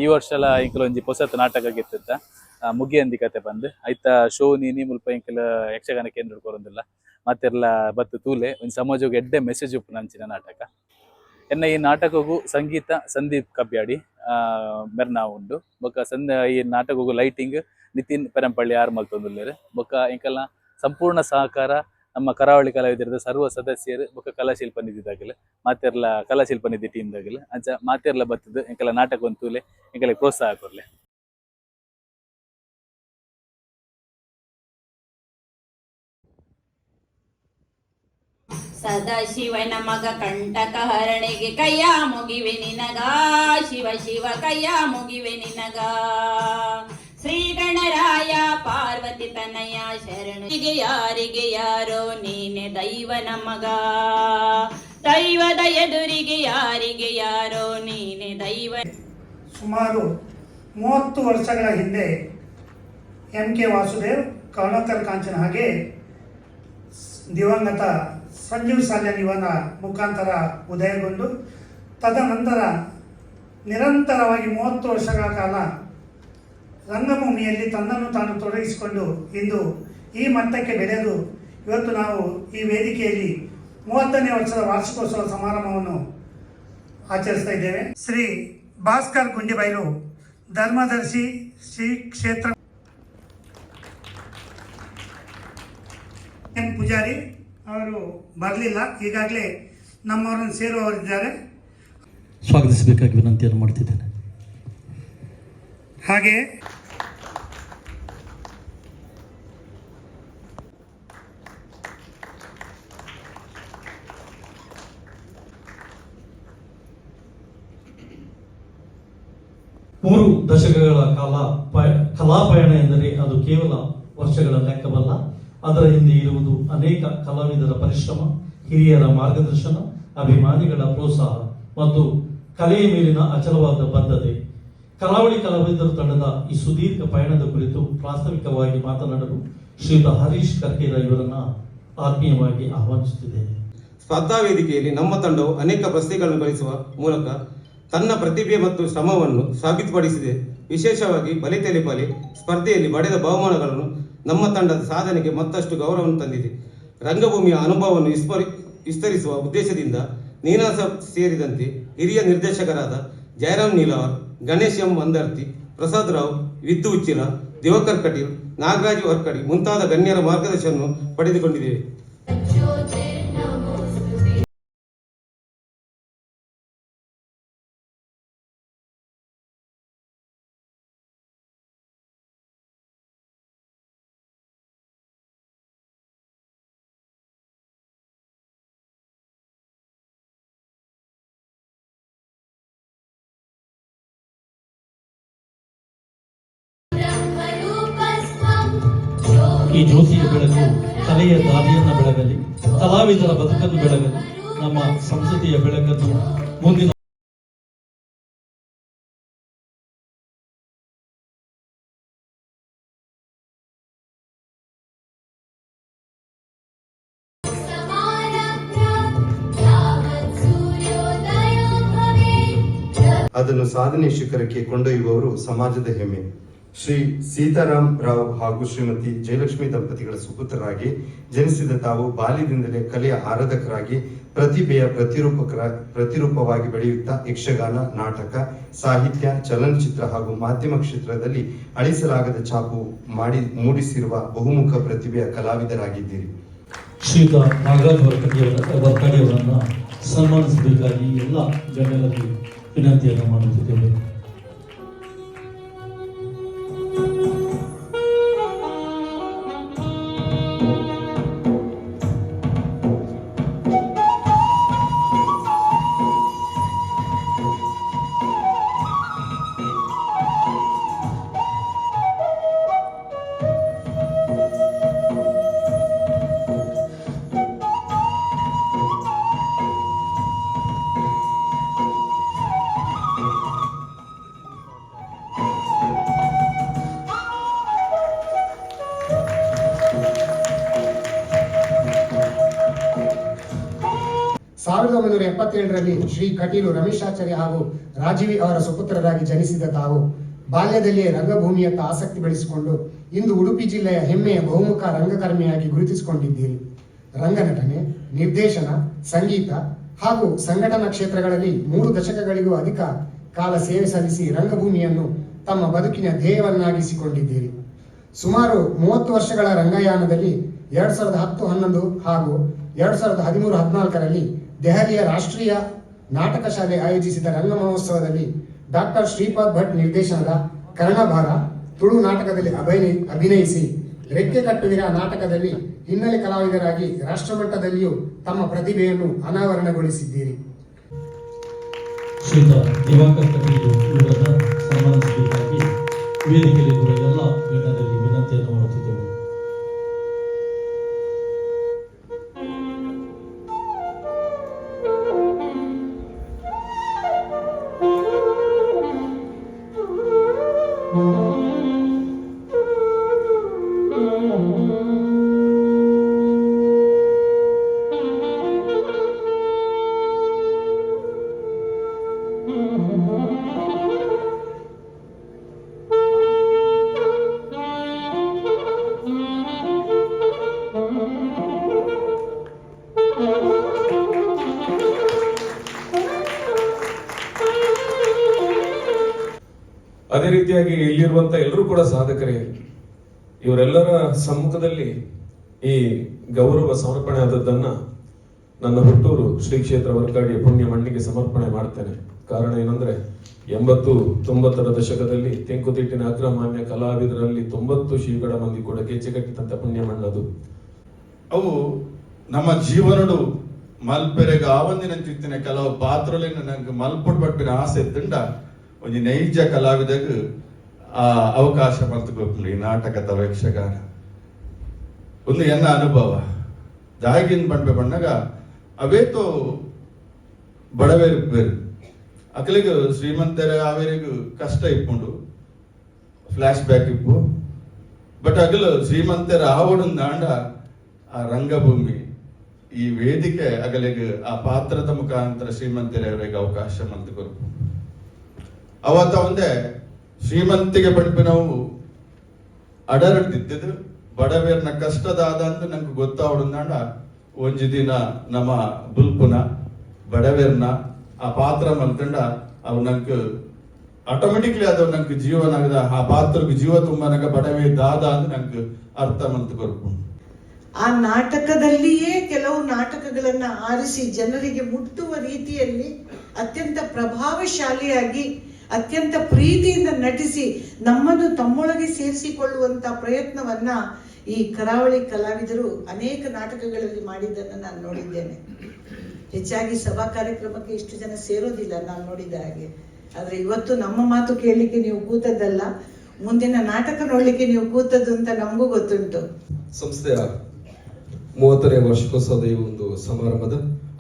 ಈ ವರ್ಷಲ ಎಂಕಲ್ ಒಂಜಿ ಹೊಸತ್ ನಾಟಕ ಗೆತ್ತ ಮುಗಿಯಂದಿ ಕತೆ ಬಂದು ಐತ ಶೋ ನೀನಿ ಮುಲ್ಪ ಎಂಕಲ್ ಯಕ್ಷಗಾನ ಕೇಂದ್ರ ಕೊರೊಂದಿಲ್ಲ ಮತ್ತೆಲ್ಲ ಬತ್ತು ತೂಲೆ ಒಂಜಿ ಸಮಾಜಕ್ಕೆ ಎಡ್ಡೆ ಮೆಸೇಜ್ ಉಪ್ಪುನಂಚಿನ ನಾಟಕ ಎನ್ನ ಈ ನಾಟಕಗೂ ಸಂಗೀತ ಸಂದೀಪ್ ಕಬ್ಯಾಡಿ ಮೆರ್ನಾ ಉಂಡು ಬೊಕ ಈ ನಾಟಕಗೂ ಲೈಟಿಂಗ್ ನಿತಿನ್ ಪೆರಂಪಳ್ಳಿ ಆರ್ ಮಲ್ತೊಂದುಲ್ಲೆರ್ ಬೊಕ ಎಂಕಲ್ನ ಸಂಪೂರ್ಣ ಸಹಕಾರ ನಮ್ಮ ಕರಾವಳಿ ಕಲಾವಿದರದ ಸರ್ವ ಸದಸ್ಯರು ಬೊಕ ಕಲಾಶಿಲ್ಪ ನಿಧಿದಾಗಲು ಮಾತೆರ್ಲ ಕಲಾಶಿಲ್ಪ ನಿಧಿ ಟೀಮ್ದಾಗಲು ಅಂಚ ಮಾತೆರ್ಲ ಬತ್ತದು ಎಂಕಲ ನಾಟಕ ಒಂದು ತೂಲೆ ಎಂಕಲೆ ಪ್ರೋತ್ಸಾಹ ಕೊರ್ಲೆ. ಸದಾಶಿವನ ಮಗ ಕಂಟಕ ಹರಣೆಗೆ ಕೈಯ ಮುಗಿವೆ ನಿನಗ ಶಿವ ಶಿವ ಕೈಯ ಮುಗಿವೆ ನಿನಗ ಶ್ರೀ ಗಣರಾಯ ಪಾರ್ವತಿ ತನಯ ಶರಣರಿಗೆ ಯಾರಿಗೆ ಯಾರೋ ನೀನೆ ದೈವನ ಮಗ ದೈವದ ಎದುರಿಗೆ ಯಾರಿಗೆ ಯಾರೋ ನೀನೆ ದೈವ. ಸುಮಾರು 30 ವರ್ಷಗಳ ಹಿಂದೆ MK ವಾಸುದೇವ್ ಕರುಣಾಕರ್ ಕಾಂಚನ್ ಹಾಗೆ ದಿವಂಗತ ಸಂಜೀವ್ ಸಾಲ್ಯನ್ ಇವನ ಮುಖಾಂತರ ಉದಯಗೊಂಡು ತದನಂತರ ನಿರಂತರವಾಗಿ 30 ವರ್ಷಗಳ ಕಾಲ ರಂಗಭೂಮಿಯಲ್ಲಿ ತನ್ನನ್ನು ತಾನು ತೊಡಗಿಸಿಕೊಂಡು ಇಂದು ಈ ಮಟ್ಟಕ್ಕೆ ಬೆಳೆದು ಇವತ್ತು ನಾವು ಈ ವೇದಿಕೆಯಲ್ಲಿ 30ನೇ ವರ್ಷದ ವಾರ್ಷಿಕೋತ್ಸವ ಸಮಾರಂಭವನ್ನು ಆಚರಿಸ್ತಾ ಇದ್ದೇವೆ. ಶ್ರೀ ಭಾಸ್ಕರ್ ಗುಂಡಿಬೈಲು ಧರ್ಮದರ್ಶಿ ಶ್ರೀ ಕ್ಷೇತ್ರ ಪೂಜಾರಿ ಅವರು ಬರಲಿಲ್ಲ, ಈಗಾಗಲೇ ನಮ್ಮವರನ್ನು ಸೇರುವವರಿದ್ದಾರೆ, ಸ್ವಾಗತಿಸಬೇಕಾಗಿ ವಿನಂತಿಯನ್ನು ಮಾಡ್ತಿದ್ದೇನೆ. ಹಾಗೆ ಮೂರು ದಶಕಗಳ ಕಾಲ ಕಲಾಪಯಣ ಎಂದರೆ ಅದು ಕೇವಲ ವರ್ಷಗಳ ಲೆಕ್ಕವಲ್ಲ. ಅದರ ಹಿಂದೆ ಇರುವುದು ಅನೇಕ ಕಲಾವಿದರ ಪರಿಶ್ರಮ, ಹಿರಿಯರ ಮಾರ್ಗದರ್ಶನ, ಅಭಿಮಾನಿಗಳ ಪ್ರೋತ್ಸಾಹ ಮತ್ತು ಕಲೆಯ ಮೇಲಿನ ಅಚಲವಾದ ಬದ್ಧತೆ. ಕರಾವಳಿ ಕಲಾವಿದರ ತಂಡದ ಈ ಸುದೀರ್ಘ ಪಯಣದ ಕುರಿತು ಪ್ರಾಸ್ತಾವಿಕವಾಗಿ ಮಾತನಾಡಲು ಶ್ರೀಯುತ ಹರೀಶ್ ಕರ್ಕೇರ ಇವರನ್ನ ಆತ್ಮೀಯವಾಗಿ ಆಹ್ವಾನಿಸುತ್ತಿದ್ದೇನೆ. ಸ್ಪರ್ಧಾ ವೇದಿಕೆಯಲ್ಲಿ ನಮ್ಮ ತಂಡವು ಅನೇಕ ಪ್ರಶಸ್ತಿಗಳನ್ನು ಗಳಿಸುವ ಮೂಲಕ ತನ್ನ ಪ್ರತಿಭೆ ಮತ್ತು ಶ್ರಮವನ್ನು ಸಾಬೀತುಪಡಿಸಿದೆ. ವಿಶೇಷವಾಗಿ ಬಲೆ ತೆಲಿಪಲಿ ಸ್ಪರ್ಧೆಯಲ್ಲಿ ಪಡೆದ ಬಹುಮಾನಗಳನ್ನು ನಮ್ಮ ತಂಡದ ಸಾಧನೆಗೆ ಮತ್ತಷ್ಟು ಗೌರವವನ್ನು ತಂದಿದೆ. ರಂಗಭೂಮಿಯ ಅನುಭವವನ್ನು ವಿಸ್ತರಿಸುವ ಉದ್ದೇಶದಿಂದ ನೀನಾಸ ಸೇರಿದಂತೆ ಹಿರಿಯ ನಿರ್ದೇಶಕರಾದ ಜಯರಾಮ್ ನೀಲಾವರ್, ಗಣೇಶ್ ಎಂ ವಂದರ್ತಿ, ಪ್ರಸಾದ್ ರಾವ್, ವಿದ್ದು ಉಚ್ಚಿಲ, ದಿವಾಕರ್ ಕಟೀಲ್, ನಾಗರಾಜ್ ವರ್ಕಡಿ ಮುಂತಾದ ಗಣ್ಯರ ಮಾರ್ಗದರ್ಶನವನ್ನು ಪಡೆದುಕೊಂಡಿದ್ದೇವೆ. ಈ ಜ್ಯೋತಿಯ ಬೆಳಕು ಕಲೆಯ ದಾರಿಯನ್ನು ಬೆಳಗಲಿ, ಕಲಾವಿದರ ಬದುಕನ್ನು ಬೆಳಗಲಿ, ನಮ್ಮ ಸಂಸ್ಕೃತಿಯ ಬೆಳಕನ್ನು ಮುಂದಿನ ಅದನ್ನು ಸಾಧನೆ ಶಿಖರಕ್ಕೆ ಕೊಂಡೊಯ್ಯುವವರು ಸಮಾಜದ ಹೆಮ್ಮೆ. ಶ್ರೀ ಸೀತಾರಾಮ್ ರಾವ್ ಹಾಗೂ ಶ್ರೀಮತಿ ಜಯಲಕ್ಷ್ಮಿ ದಂಪತಿಗಳ ಸುಪುತ್ರರಾಗಿ ಜನಿಸಿದ ತಾವು ಬಾಲ್ಯದಿಂದಲೇ ಕಲೆಯ ಆರಾಧಕರಾಗಿ ಪ್ರತಿಭೆಯ ಪ್ರತಿರೂಪವಾಗಿ ಬೆಳೆಯುತ್ತಾ ಯಕ್ಷಗಾನ, ನಾಟಕ, ಸಾಹಿತ್ಯ, ಚಲನಚಿತ್ರ ಹಾಗೂ ಮಾಧ್ಯಮ ಕ್ಷೇತ್ರದಲ್ಲಿ ಅಳಿಸಲಾಗದ ಛಾಪು ಮೂಡಿಸಿರುವ ಬಹುಮುಖ ಪ್ರತಿಭೆಯ ಕಲಾವಿದರಾಗಿದ್ದೀರಿ. ಶ್ರೀಯುತ ನಾಗರಾಜ್ ವರ್ಕಡಿಯವರನ್ನು ಸನ್ಮಾನಿಸಬೇಕಾಗಿ ಎಲ್ಲ ಗಣ್ಯರಲ್ಲಿ ವಿನಂತಿಯನ್ನು ಮಾಡುತ್ತಿದ್ದೇವೆ. ಸಾವಿರದ 1977ರಲ್ಲಿ ಶ್ರೀ ಕಟೀಲು ರಮೇಶಾಚಾರ್ಯ ಹಾಗೂ ರಾಜೀವಿ ಅವರ ಸುಪುತ್ರರಾಗಿ ಜನಿಸಿದ ತಾವು ಬಾಲ್ಯದಲ್ಲಿಯೇ ರಂಗಭೂಮಿಯತ್ತ ಆಸಕ್ತಿ ಬೆಳೆಸಿಕೊಂಡು ಇಂದು ಉಡುಪಿ ಜಿಲ್ಲೆಯ ಹೆಮ್ಮೆಯ ಬಹುಮುಖ ರಂಗಕರ್ಮಿಯಾಗಿ ಗುರುತಿಸಿಕೊಂಡಿದ್ದೀರಿ. ರಂಗನಟನೆ, ನಿರ್ದೇಶನ, ಸಂಗೀತ ಹಾಗೂ ಸಂಘಟನಾ ಕ್ಷೇತ್ರಗಳಲ್ಲಿ 3 ದಶಕಗಳಿಗೂ ಅಧಿಕ ಕಾಲ ಸೇವೆ ಸಲ್ಲಿಸಿ ರಂಗಭೂಮಿಯನ್ನು ತಮ್ಮ ಬದುಕಿನ ಧ್ಯೇಯವನ್ನಾಗಿಸಿಕೊಂಡಿದ್ದೀರಿ. ಸುಮಾರು 30 ವರ್ಷಗಳ ರಂಗಯಾನದಲ್ಲಿ 2010-11 ಹಾಗೂ 2013-14ರಲ್ಲಿ ದೆಹಲಿಯ ರಾಷ್ಟ್ರೀಯ ನಾಟಕ ಶಾಲೆ ಆಯೋಜಿಸಿದ ರಂಗ ಮಹೋತ್ಸವದಲ್ಲಿ ಡಾಕ್ಟರ್ ಶ್ರೀಪಾದ್ ಭಟ್ ನಿರ್ದೇಶನದ ಕರ್ಣಭಾರ ತುಳು ನಾಟಕದಲ್ಲಿ ಅಭಿನಯಿಸಿ ರೆಕ್ಕೆ ಕಟ್ಟುವಿರ ನಾಟಕದಲ್ಲಿ ಹಿನ್ನೆಲೆ ಕಲಾವಿದರಾಗಿ ರಾಷ್ಟ್ರಮಟ್ಟದಲ್ಲಿಯೂ ತಮ್ಮ ಪ್ರತಿಭೆಯನ್ನು ಅನಾವರಣಗೊಳಿಸಿದ್ದೀರಿ. ಶ್ರೀಯುತ ದಿವಾಕರ್ ಕಟೀಲು ಇವರನ್ನು ಸನ್ಮಾನಿಸಬೇಕಾಗಿ ವೇದಿಕೆಯಲ್ಲಿರುವ ಎಲ್ಲ ಗಣ್ಯರಲ್ಲಿ ವಿನಂತಿಯನ್ನು ಮಾಡುತ್ತಿದ್ದೇವೆ. ಅದೇ ರೀತಿಯಾಗಿ ಇಲ್ಲಿರುವಂತ ಎಲ್ಲರೂ ಕೂಡ ಸಾಧಕರೇ. ಇವರೆಲ್ಲರ ಸಮ್ಮುಖದಲ್ಲಿ ಈ ಗೌರವ ಸಮರ್ಪಣೆ ಆದದ್ದನ್ನ ನನ್ನ ಹುಟ್ಟೂರು ಶ್ರೀ ಕ್ಷೇತ್ರ ವರ್ಕಾಡಿಯ ಪುಣ್ಯ ಮಣ್ಣಿಗೆ ಸಮರ್ಪಣೆ ಮಾಡ್ತೇನೆ. ಕಾರಣ ಏನಂದ್ರೆ 80-90ರ ದಶಕದಲ್ಲಿ ತೆಂಕುತಿಟ್ಟಿನ ಅಗ್ರಮಾನ್ಯ ಕಲಾವಿದರಲ್ಲಿ 90% ಮಂದಿ ಕೂಡ ಕೆಚ್ಚೆಗಟ್ಟಿದಂತ ಪುಣ್ಯ ಮಣ್ಣದು. ಅವು ನಮ್ಮ ಜೀವನಡು ಮಲ್ಪೆರೆಗ ಆವಂದಿನ ಚಿತ್ತಿನ ಕೆಲವು ಪಾತ್ರಲಿನ ನಂಗೆ ಮಲ್ಪುಡ್ ಬಡ್ಪಿನ ಆಸೆ ಇತ್ತಂಡ ಒಂದು ನೈಜ ಕಲಾವಿದಾಗ ಆ ಅವಕಾಶ ಪಡೆದುಕೊಂಡು ಈ ನಾಟಕ ಅಥವಾ ಯಕ್ಷಗಾನ ಒಂದು ಎನ್ನ ಅನುಭವ ಜಾಗಿನ್ ಬಂಡ್ಬೆ ಬಣ್ಣಗ ಅವೇತೋ ಬಡವೇರು ಬೇರು ಅಕಲಿಗೆ ಶ್ರೀಮಂತರ ಆವೇರಿಗೂ ಕಷ್ಟ ಇಪ್ಪುಂಡು ಫ್ಲಾಶ್ ಬ್ಯಾಕ್ ಇಪ್ಪು ಬಟ್ ಅಗಲು ಶ್ರೀಮಂತರ ಆವಡು ದಾಂಡ ಆ ರಂಗಭೂಮಿ ಈ ವೇದಿಕೆ ಅಗಲಿಗೆ ಆ ಪಾತ್ರದ ಮುಖಾಂತರ ಶ್ರೀಮಂತರವರಿಗೆ ಅವಕಾಶ ಮಂತ್ಕೊರು ಅವತ್ತ ಒಂದೇ ಶ್ರೀಮಂತಿಗೆ ಪಡಿಪಿನವು ಅಡರಡ್ದಿದ್ದು ಬಡವೇರ್ನ ಕಷ್ಟದಾದ ಅಂತ ನಂಗೆ ಗೊತ್ತಾವಡುಂದಾಂಡ ಒಂಜಿ ದಿನ ನಮ್ಮ ಬುಲ್ಪುನ ಬಡವೇರ್ನ ಆ ಪಾತ್ರ ಮಲ್ಕಂಡ ಅವು ನಂಗೆ ಆಟೋಮೆಟಿಕ್ಲಿ ಅದು ನಂಗೆ ಜೀವನ ಆಗದ ಆ ಪಾತ್ರಕ್ಕೆ ಜೀವ ತುಂಬ ನಂಗೆ ಬಡವೇ ದಾದ ಅಂತ ನಂಗೆ ಅರ್ಥ ಮಂತ್ಕೊರು. ಆ ನಾಟಕದಲ್ಲಿಯೇ ಕೆಲವು ನಾಟಕಗಳನ್ನ ಆರಿಸಿ ಜನರಿಗೆ ಮುಟ್ಟುವ ರೀತಿಯಲ್ಲಿ ಅತ್ಯಂತ ಪ್ರಭಾವಶಾಲಿಯಾಗಿ ಅತ್ಯಂತ ಪ್ರೀತಿಯಿಂದ ನಟಿಸಿ ನಮ್ಮನ್ನು ತಮ್ಮೊಳಗೆ ಸೇರಿಸಿಕೊಳ್ಳುವಂತ ಪ್ರಯತ್ನವನ್ನ ಈ ಕರಾವಳಿ ಕಲಾವಿದರು ಅನೇಕ ನಾಟಕಗಳಲ್ಲಿ ಮಾಡಿದ್ದನ್ನು ನಾನು ನೋಡಿದ್ದೇನೆ. ಹೆಚ್ಚಾಗಿ ಸಭಾ ಕಾರ್ಯಕ್ರಮಕ್ಕೆ ಇಷ್ಟು ಜನ ಸೇರೋದಿಲ್ಲ ನಾನು ನೋಡಿದ ಹಾಗೆ. ಆದ್ರೆ ಇವತ್ತು ನಮ್ಮ ಮಾತು ಕೇಳಲಿಕ್ಕೆ ನೀವು ಕೂತದ್ದಲ್ಲ, ಮುಂದಿನ ನಾಟಕ ನೋಡ್ಲಿಕ್ಕೆ ನೀವು ಕೂತದ್ದು ಅಂತ ನಮಗೂ ಗೊತ್ತುಂಟು. ಸಂಸ್ಥೆಯ 30ನೇ ವಾರ್ಷಿಕೋತ್ಸವದ ಈ ಒಂದು ಸಮಾರಂಭದ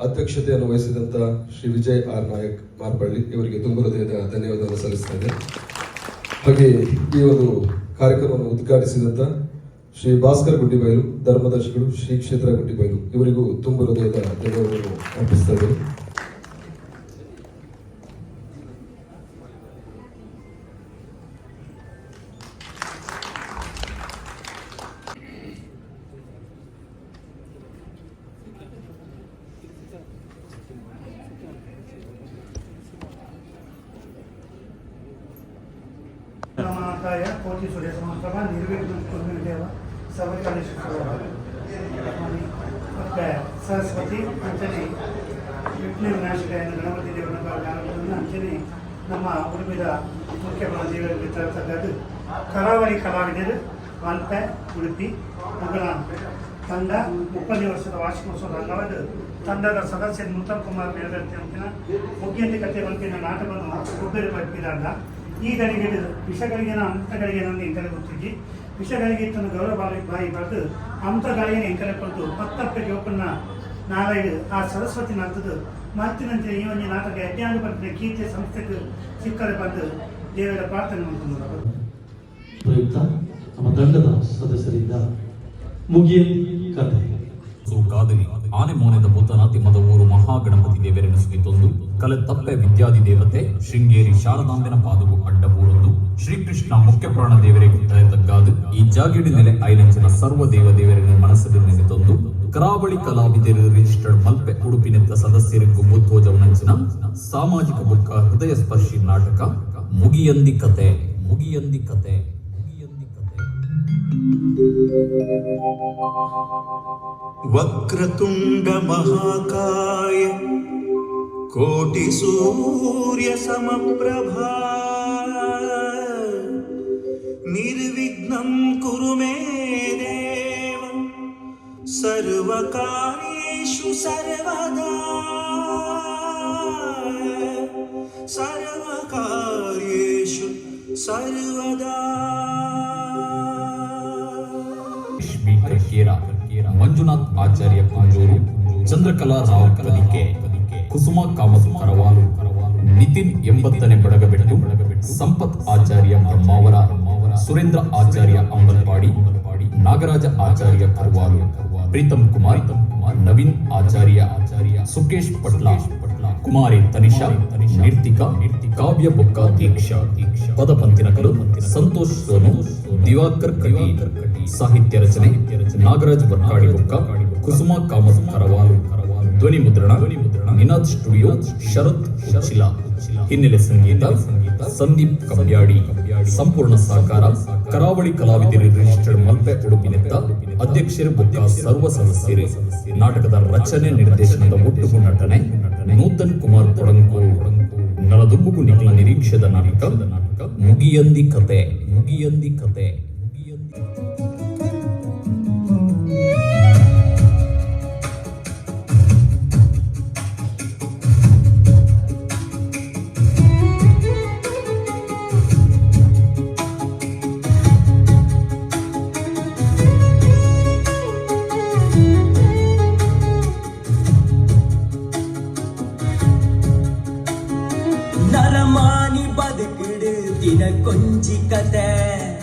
ಅಧ್ಯಕ್ಷತೆಯನ್ನು ವಹಿಸಿದಂತ ಶ್ರೀ ವಿಜಯ್ ಆರ್ ನಾಯಕ್ ಮಾರ್ಪಳ್ಳಿ ಇವರಿಗೆ ತುಂಬ ಹೃದಯದ ಧನ್ಯವಾದವನ್ನು ಸಲ್ಲಿಸ್ತಾ ಇದೆ. ಹಾಗೆ ಈ ಒಂದು ಕಾರ್ಯಕ್ರಮವನ್ನು ಉದ್ಘಾಟಿಸಿದಂತ ಶ್ರೀ ಭಾಸ್ಕರ್ ಗುಡ್ಡಿಬೈಲು ಧರ್ಮದರ್ಶಿಗಳು ಶ್ರೀ ಕ್ಷೇತ್ರ ಗುಡ್ಡಿಬೈಲು ಇವರಿಗೂ ತುಂಬ ಹೃದಯದ ಧನ್ಯವಾದವನ್ನು ಅರ್ಪಿಸ್ತಾ ಇದ್ದಾರೆ. ನಮಃ ಕೋಟಿ ಸೂರ್ಯ ಸಮಪ್ರಭ ನಿರ್ವಿಘ್ನ ಕುರ್ಮೇ ದೇವ ಸರ್ವಕಾಲೇಶ್ವರ ಮತ್ತೆ ಸರಸ್ವತಿ ಅಂಚನೆ ವಿಘ್ನ ವಿನಾಶಕಾಯ ಗಣಪತಿ ದೇವರನ್ನ ಅಂಚನೆ ನಮ್ಮ ಉಡುಪಿದ ಮುಖ್ಯಮಂತ್ರಿ ದೇವರಿಗೆ ತರತಕ್ಕದ್ದು ಕರಾವಳಿ ಕಲಾವಿದರು ಮಲ್ಪೆ ಉಡುಪಿ ಮೊದಲ ತಂಡ 30ನೇ ವರ್ಷದ ವಾರ್ಷಿಕೋತ್ಸವದ ಅಂಗವಾಗಿ ತಂಡದ ಸದಸ್ಯ ನೂತನ್ ಕುಮಾರ್ ಮೇಲ್ಗತ್ತಿ ಅಂಕಿನ ಮುಖ್ಯಂತಿ ಕಥೆ ಮಲ್ಪಿನ ನಾಟಕವನ್ನು ಒಬ್ಬರು ಪಡಿಸಿದಾಗ ಈ ಗಳಿಗೆ ವಿಷಗಳಿಗೆ ಹಂತಗಳಿಗೆ ನಂದು ಎಂಕಲೆ ಗೊತ್ತಿದ್ದಿ ವಿಷಗಳಿಗೆ ತನ್ನ ಗೌರವ ಬಾಯಿ ಬರೆದು ಹಂತಗಳಿಗೆ ಎಂಕಲೆ ಕೊಟ್ಟು 10 ಜೋಪನ್ನ ನಾರಾಯಣ ಆ ಸರಸ್ವತಿ ನಂತದ್ದು ಮತ್ತಿನಂತೆ ಈ ಒಂದು ನಾಟಕ ಯಜ್ಞಾನ ಬಂದ ಕೀರ್ತಿ ಸಂಸ್ಥೆಗೆ ಸಿಕ್ಕರೆ ಬಂದು ದೇವರ ಪ್ರಾರ್ಥನೆ ಮಾಡ್ಕೊಂಡು ಪ್ರಯುಕ್ತ ನಮ್ಮ ತಂಡದ ಸದಸ್ಯರಿಂದ ಮುಗಿಯಲಿ ಕಥೆ ಕಾದರಿ ಆನೆ ಮೋನೆದ ಭೂತನಾತಿ ಮದ ಊರು ಮಹಾಗಣಪತಿ ದೇವರೆನಿಸುತ್ತಿದ್ದೊಂದು ಕಲೆ ತಪ್ಪೆ ವಿದ್ಯಾದಿ ದೇವತೆ ಶೃಂಗೇರಿ ಶಾರದಾಂಬೆನ ಪಾದವು ಅಡ್ಡಬೂರೊಂದು ಶ್ರೀಕೃಷ್ಣ ಮುಖ್ಯ ಪ್ರಾಣ ದೇವರಿಗೆ ತಗ್ಗಾದು ಈ ಜಾಗಿಡಿ ನೆಲೆ ಐನಂಚಿನ ಸರ್ವ ದೇವ ದೇವರಿಗೆ ಮನಸ್ಸು ನೆನೆತೊಂದು ಕರಾವಳಿ ಕಲಾವಿದರು ರಿಜಿಸ್ಟರ್ಡ್ ಮಲ್ಪೆ ಉಡುಪಿನೆತ್ತ ಸದಸ್ಯರಿಗೂ ಮುದ್ದೋಜವನಂಚಿನ ಸಾಮಾಜಿಕ ಬುಕ್ಕ ಹೃದಯ ಸ್ಪರ್ಶಿ ನಾಟಕ ಮುಗಿಯಂದಿ ಕತೆ ಮುಗಿಯಂದಿ ಕತೆ ಮುಗಿಯಂದಿ ಕತೆ. ವಕ್ರತುಂಡ ಮಹಾಕಾಯ ಕೋಟಿ ಸೂರ್ಯ ಸಮಪ್ರಭಾ ನಿರ್ವಿಘ್ನಂ ಕುರು ಮೇ ದೇವ ಸರ್ವಕಾರ್ಯೇಷು ಸರ್ವದಾ ಸರ್ವಕಾರ್ಯೇಷು ಸರ್ವದಾ. ಮಂಜುನಾಥ್ ಆಚಾರ್ಯ ಕುಂಜೂರು ಚಂದ್ರಕಲಾ ರಾವ್ ಕಲಿಕೆ ಕುಸುಮ ಕಾಮತ್ ಕರವಾಲು ನಿತಿನ್ 80ನೇ ಬಡಗಬೆಟ್ಟು ಸಂಪತ್ ಆಚಾರ್ಯ ಬ್ರಹ್ಮಾವರ ಸುರೇಂದ್ರ ಆಚಾರ್ಯ ಅಂಬಲ್ಪಾಡಿ ನಾಗರಾಜ ಆಚಾರ್ಯ ಕರ್ವಾಲು ಪ್ರೀತಮ್ ಕುಮಾರ್ ನವೀನ್ ಆಚಾರ್ಯ ಸುಕೇಶ್ ಪಟ್ಲ ಕುಮಾರಿ ತನಿಷಾ ನಿರ್ತಿಕಾ ಕಾವ್ಯ ಬೊಕ್ಕ ದೀಕ್ಷಾ ಪದಪಂತಿನಕರು ಸಂತೋಷ್ ಸೋನು ದಿವಾಕರ್ ಕವಿ ಸಾಹಿತ್ಯ ರಚನೆ ನಾಗರಾಜ್ ವರ್ಕಾಡಿ ಬೊಕ್ಕ ಕುಸುಮ ಕಾಮತ್ ಕರವಾಲು ಧ್ವನಿ ಮುದ್ರಣ ನಿನಾದ್ ಸ್ಟುಡಿಯೋ ಶರತ್ ಉಚ್ಚಿಲ ಹಿನ್ನೆಲೆ ಸಂಗೀತ ಸಂದೀಪ್ ಕಂಬ್ಯಾಡಿ ಸಂಪೂರ್ಣ ಸಹಕಾರ ಕರಾವಳಿ ಕಲಾವಿದರು ರಿಜಿಸ್ಟರ್ಡ್ ಮಲ್ಪೆ ಉಡುಪಿನೆತ್ತ ಅಧ್ಯಕ್ಷರು ಬೊಕ್ಕ ಸರ್ವ ಸದಸ್ಯರು. ನಾಟಕದ ರಚನೆ ನಿರ್ದೇಶನದ ಒಟ್ಟುಗು ನಟನೆ ನೂತನ್ ಕುಮಾರ್ ಕೊಡಂಗೂರು ನಲದುಬ್ಬುಗು ನಿಖಿಲ ನಿರೀಕ್ಷೆದ ನಾಟಕ ಮುಗಿಯಂದಿ ಕತೆ ಮುಗಿಯಂದಿ ಕತೆ ಮುಗಿಯಂದಿ.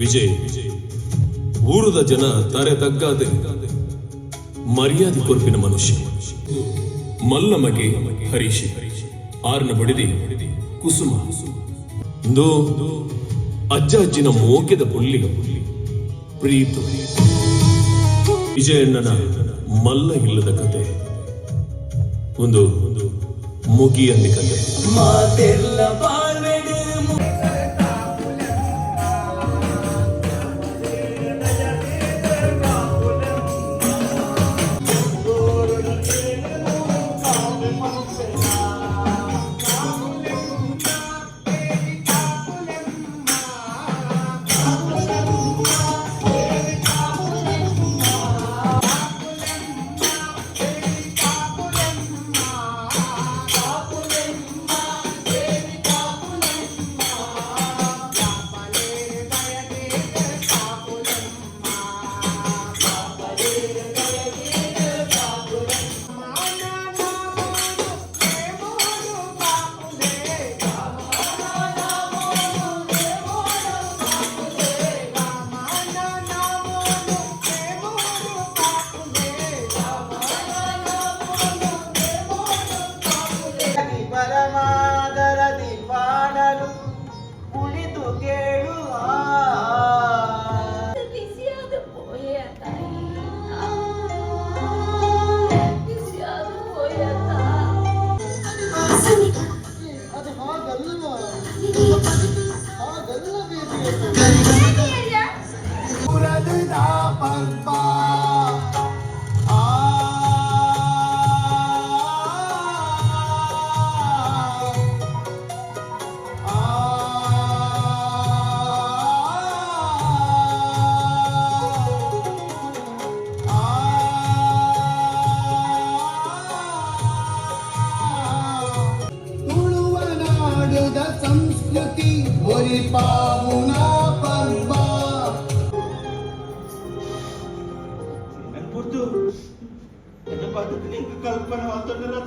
ವಿಜಯ್ ಊರುದ ಜನ ತಾರೆ ತಗ್ಗಾದೆ ಮರ್ಯಾದೆ ಕೊರ್ಪಿನ ಮನುಷ್ಯ. ಮಲ್ಲಮಗೆ ಹರೀಶಿ ಆರ್ನ ಬಡಿದಿ ಕುಸುಮ ಇಂದು ಅಜ್ಜ ಅಜ್ಜಿನ ಮೋಕೆದ ಪುಲ್ಲಿ ಪ್ರೀತು ವಿಜಯಣ್ಣನ ಮಲ್ಲ ಇಲ್ಲದ ಕತೆ ಒಂದು ಮುಗಿಯಲ್ಲಿ ಕತೆ ಮಾತೆಲ್ಲ ಬಾಳ್ವೆಡೆ ಪರಮಾದರದಿ ಪಾಡಲು ಕುಳಿತು ಕೇಳುವ ಬಿಸಿಯಾದ ಪೋಯ ತಾಯಿ ಬಿಸಿಯಾದ ಪೋಯ ಅದು ಹಾಗಲ್ವಾ ಹಾಗಲ್ಲ ಸಂಸ್ಕೃತಿ ಪಾವುನ ಪರ್ವ ನೆನಪುರ್ತು ನೆನಪಾಗ್ತದೆ ನಿಂಗೆ ಕಲ್ಪನೆ ಮಾತಾಡಿದ್ರೆ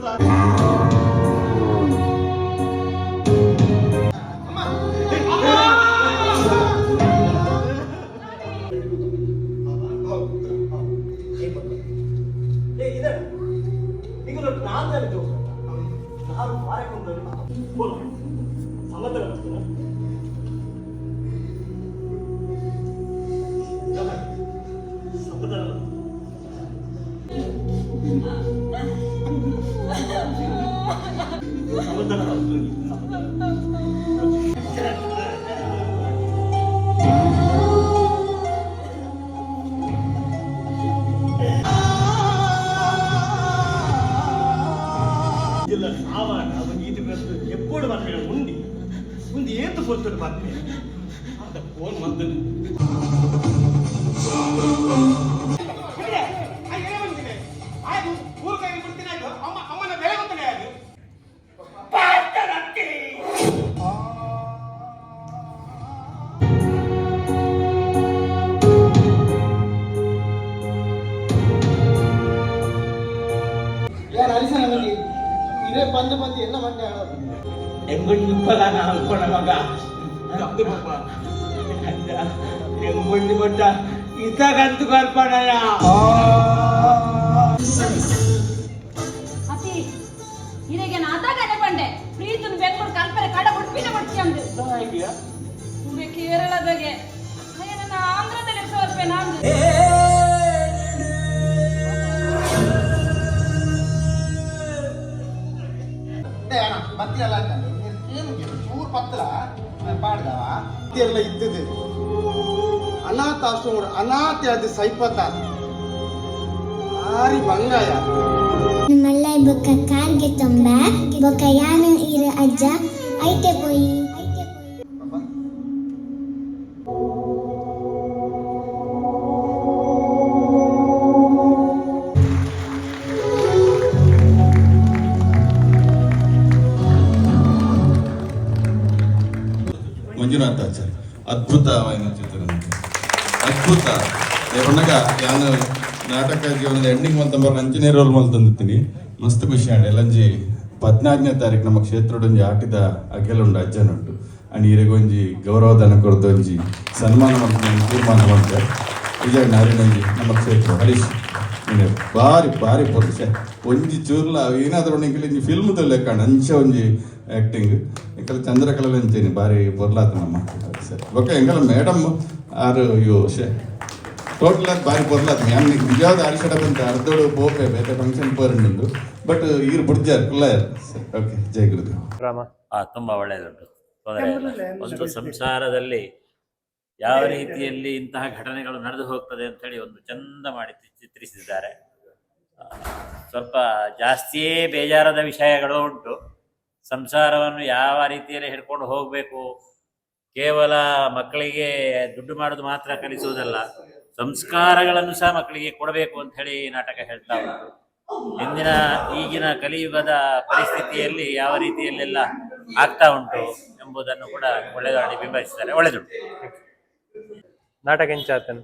ఎప్పుడు మన ఉండి ముందు ఏది పోతుంది పత్ని అంత ఫోన్ మందు ఊరికాయ పుట్టినాడు అమ్మన వేగుతున్నాడు ಇದೇ ಬಂದು ಬಂದು ಎಲ್ಲ ಮಂಡೆ ಆಡೋದು ಎಂಗುಂಡಿ ಫಲಾನ ಅನ್ಕೊಂಡ ಮಗ ಎಂಗುಂಡಿ ಬಟ್ಟ ಇತ್ತಾಗಂತೂ ಕಲ್ಪನಯ ಅತಿ ಇದಕ್ಕೆ ನಾತ ಕಡೆ ಬಂಡೆ ಪ್ರೀತನ ಬೆಂಗಳೂರು ಕಲ್ಪನೆ ಕಡ ಉಡುಪಿನ ಬರ್ತೀಯಂದು ತುಂಬೆ ಕೇರಳದಾಗೆ ನನ್ನ ಆಂಧ್ರದಲ್ಲಿ ಸ್ವಲ್ಪ ನಾನು ಬತ್ತಿರಲ್ಲ ಚೂರು ಪತ್ರ ಪಾಡ್ದವ ಎಲ್ಲ ಇದ್ದದು ಅನಾಥಾಶ್ರಮ ಅನಾಥ ಅದು ಸೈಪತ ಆರಿ ಬಂಗಾಯ ಮಲ್ಲೈ ಬೊಕ್ಕ ಕಾರ್ಗೆ ತೊಂಬ ಬೊಕ್ಕ ಯಾನು ಇರು ಅಜ್ಜ ಐತೆ ಪೋಯಿ ಮಂಜುನಾಥಾಚಾರ್ಯ ಅದ್ಭುತವಾದ ಚಿತ್ರ ಅದ್ಭುತ ಪಂಡಗ ಯಾನು ನಾಟಕ ಜೀವನದ ಎಂಡಿಂಗ್ ಮಲ್ತಂಬರ್ ಅಂಚನೆ ರೋಲ್ ಮಲ್ತಂದಿತ್ತೀನಿ ಮಸ್ತ್ ಖುಷಿ ಆಂಡ್ ಎಲ್ಲಂಜಿ 14ನೇ ತಾರೀಕು ನಮ್ಮ ಕ್ಷೇತ್ರಡೊಂಜಿ ಆಟಿದ ಅಗೆಲುಂಡು ಅಜ್ಜನುಂಟು ಅಂಡ್ ಈರೆಗೊಂಜಿ ಗೌರವಧನ ಕೊರದೊಂಜಿ ಸನ್ಮಾನ ಮಾಡ್ತೀನಿ ತೀರ್ಮಾನ ಮಾಡ್ತಾರೆ ವಿಜಯ ನಾರಿನಂಜಿ ನಮ್ಮ ಕ್ಷೇತ್ರ ಹರೀಶ್ ಬಾರಿ ಬಾರಿ ಪೊರ್ಸ ಒಂಜಿ ಚೂರ್ಲ ಏನಾದ್ರೂ ಒಂಜಿ ಫಿಲ್ಮ್ ಲೆಕ್ಕ ಅಂಚ ಒಂಜಿ ಆಕ್ಟಿಂಗ್ ಎಂಕಲ್ ಚಂದ್ರಕಲಾ ಅಂಚೇನಿ ಬಾರಿ ಪೊರ್ಲಾತ ನಮ್ಮ ಸರಿ ಓಕೆ ಎಂಕಲ್ ಮೇಡಮ್ ಆರು ಇವು ಟೋಟಲ್ ಅದು ಬಾರಿ ಪೊರ್ಲಾತ ಯಾನ್ ನಿಜವಾದ ಆಡಿಸಡ ಬಂತ ಅರ್ಧೋಡು ಬೋಪೆ ಬೇತೆ ಫಂಕ್ಷನ್ ಪೋರಂಡು ಬಟ್ ಈರು ಬುಡ್ಜಾರ್ ಕುಲ್ಲಾಯರ್ ಓಕೆ ಜೈ ಗುರುದೇವ್ ರಾಮ. ತುಂಬಾ ಒಳ್ಳೆಯದುಂಟು, ತೊಂದರೆ ಇಲ್ಲ. ಒಂದು ಸಂಸಾರದಲ್ಲಿ ಯಾವ ರೀತಿಯಲ್ಲಿ ಇಂತಹ ಘಟನೆಗಳು ನಡೆದು ಹೋಗ್ತದೆ ಅಂತ ಹೇಳಿ ಒಂದು ಚಂದ ಮಾಡಿ ಚಿತ್ರಿಸಿದ್ದಾರೆ. ಸ್ವಲ್ಪ ಜಾಸ್ತಿಯೇ ಬೇಜಾರದ ವಿಷಯಗಳು ಉಂಟು. ಸಂಸಾರವನ್ನು ಯಾವ ರೀತಿಯಲ್ಲಿ ಹಿಡ್ಕೊಂಡು ಹೋಗಬೇಕು, ಕೇವಲ ಮಕ್ಕಳಿಗೆ ದುಡ್ಡು ಮಾಡೋದು ಮಾತ್ರ ಕಲಿಸುವುದಲ್ಲ, ಸಂಸ್ಕಾರಗಳನ್ನು ಸಹ ಮಕ್ಕಳಿಗೆ ಕೊಡಬೇಕು ಅಂತ ಹೇಳಿ ನಾಟಕ ಹೇಳ್ತಾ ಉಂಟು. ಈಗಿನ ಕಲಿಯುಗದ ಪರಿಸ್ಥಿತಿಯಲ್ಲಿ ಯಾವ ರೀತಿಯಲ್ಲೆಲ್ಲ ಆಗ್ತಾ ಉಂಟು ಎಂಬುದನ್ನು ಕೂಡ ಒಳ್ಳೆಯದಾಗಿ ಬಿಂಬಿಸಿದ್ದಾರೆ. ಒಳ್ಳೆದುಂಟು ನಾಟಕ ಎಂಚಾತನ್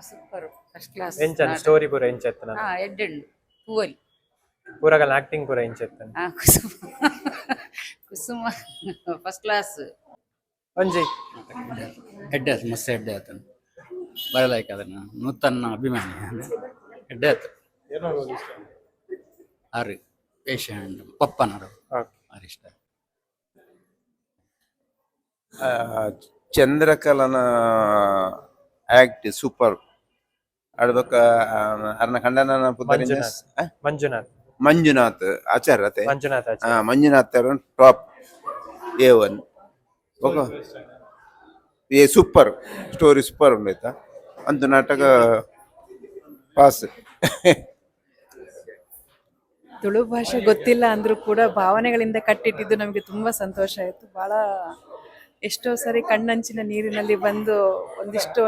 ಸೂಪರ್ ಫಸ್ಟ್ ಕ್ಲಾಸ್ ಎಂಚನ್ ಸ್ಟೋರಿ ಪೂರ ಎಂಚಾತನ ಎಡ್ಡೆಂಡು ಪೂವಲಿ ಪೂರಗಲ ಆಕ್ಟಿಂಗ್ ಪೂರ ಎಂಚಾತನ್ ಕುಸುಮ ಫಸ್ಟ್ ಕ್ಲಾಸ್ ಒಂಜಿ ಎಡ್ಡೆ ಮಸ್ತ್ ಎಡ್ಡೆ ಆತನು ಬರಲಾಯ್ಕ ಅದನ್ನ ನೂತನ ಅಭಿಮಾನಿ ಎಡ್ಡೆ ಆತ ಆರು ಪೇಷಂಟ್ ಪಪ್ಪನರು ಆರು ಇಷ್ಟ. ಚಂದ್ರಕಲನ ಆಕ್ಟ್ ಸೂಪರ್ ಅಡ್ಬೊಕ್ಕ ಅರ್ನ ಖಂಡನ ಮಂಜುನಾಥ್ ಆಚಾರ್ಯತೆ ಮಂಜುನಾಥ್ ಟಾಪ್ A1 ಏ ಸೂಪರ್ ಸ್ಟೋರಿ ಸೂಪರ್ ಉಂಡಾಯ್ತಾ ಅಂತ ನಾಟಕ ಪಾಸ್. ತುಳು ಭಾಷೆ ಗೊತ್ತಿಲ್ಲ ಅಂದ್ರೂ ಕೂಡ ಭಾವನೆಗಳಿಂದ ಕಟ್ಟಿಟ್ಟಿದ್ದು ನಮಗೆ ತುಂಬಾ ಸಂತೋಷ ಆಯಿತು. ಬಹಳ ಎಷ್ಟೋ ಸರಿ ಕಣ್ಣಂಚಿನ ನೀರಿನಲ್ಲಿ ಬಂದು ಒಂದಿಷ್ಟು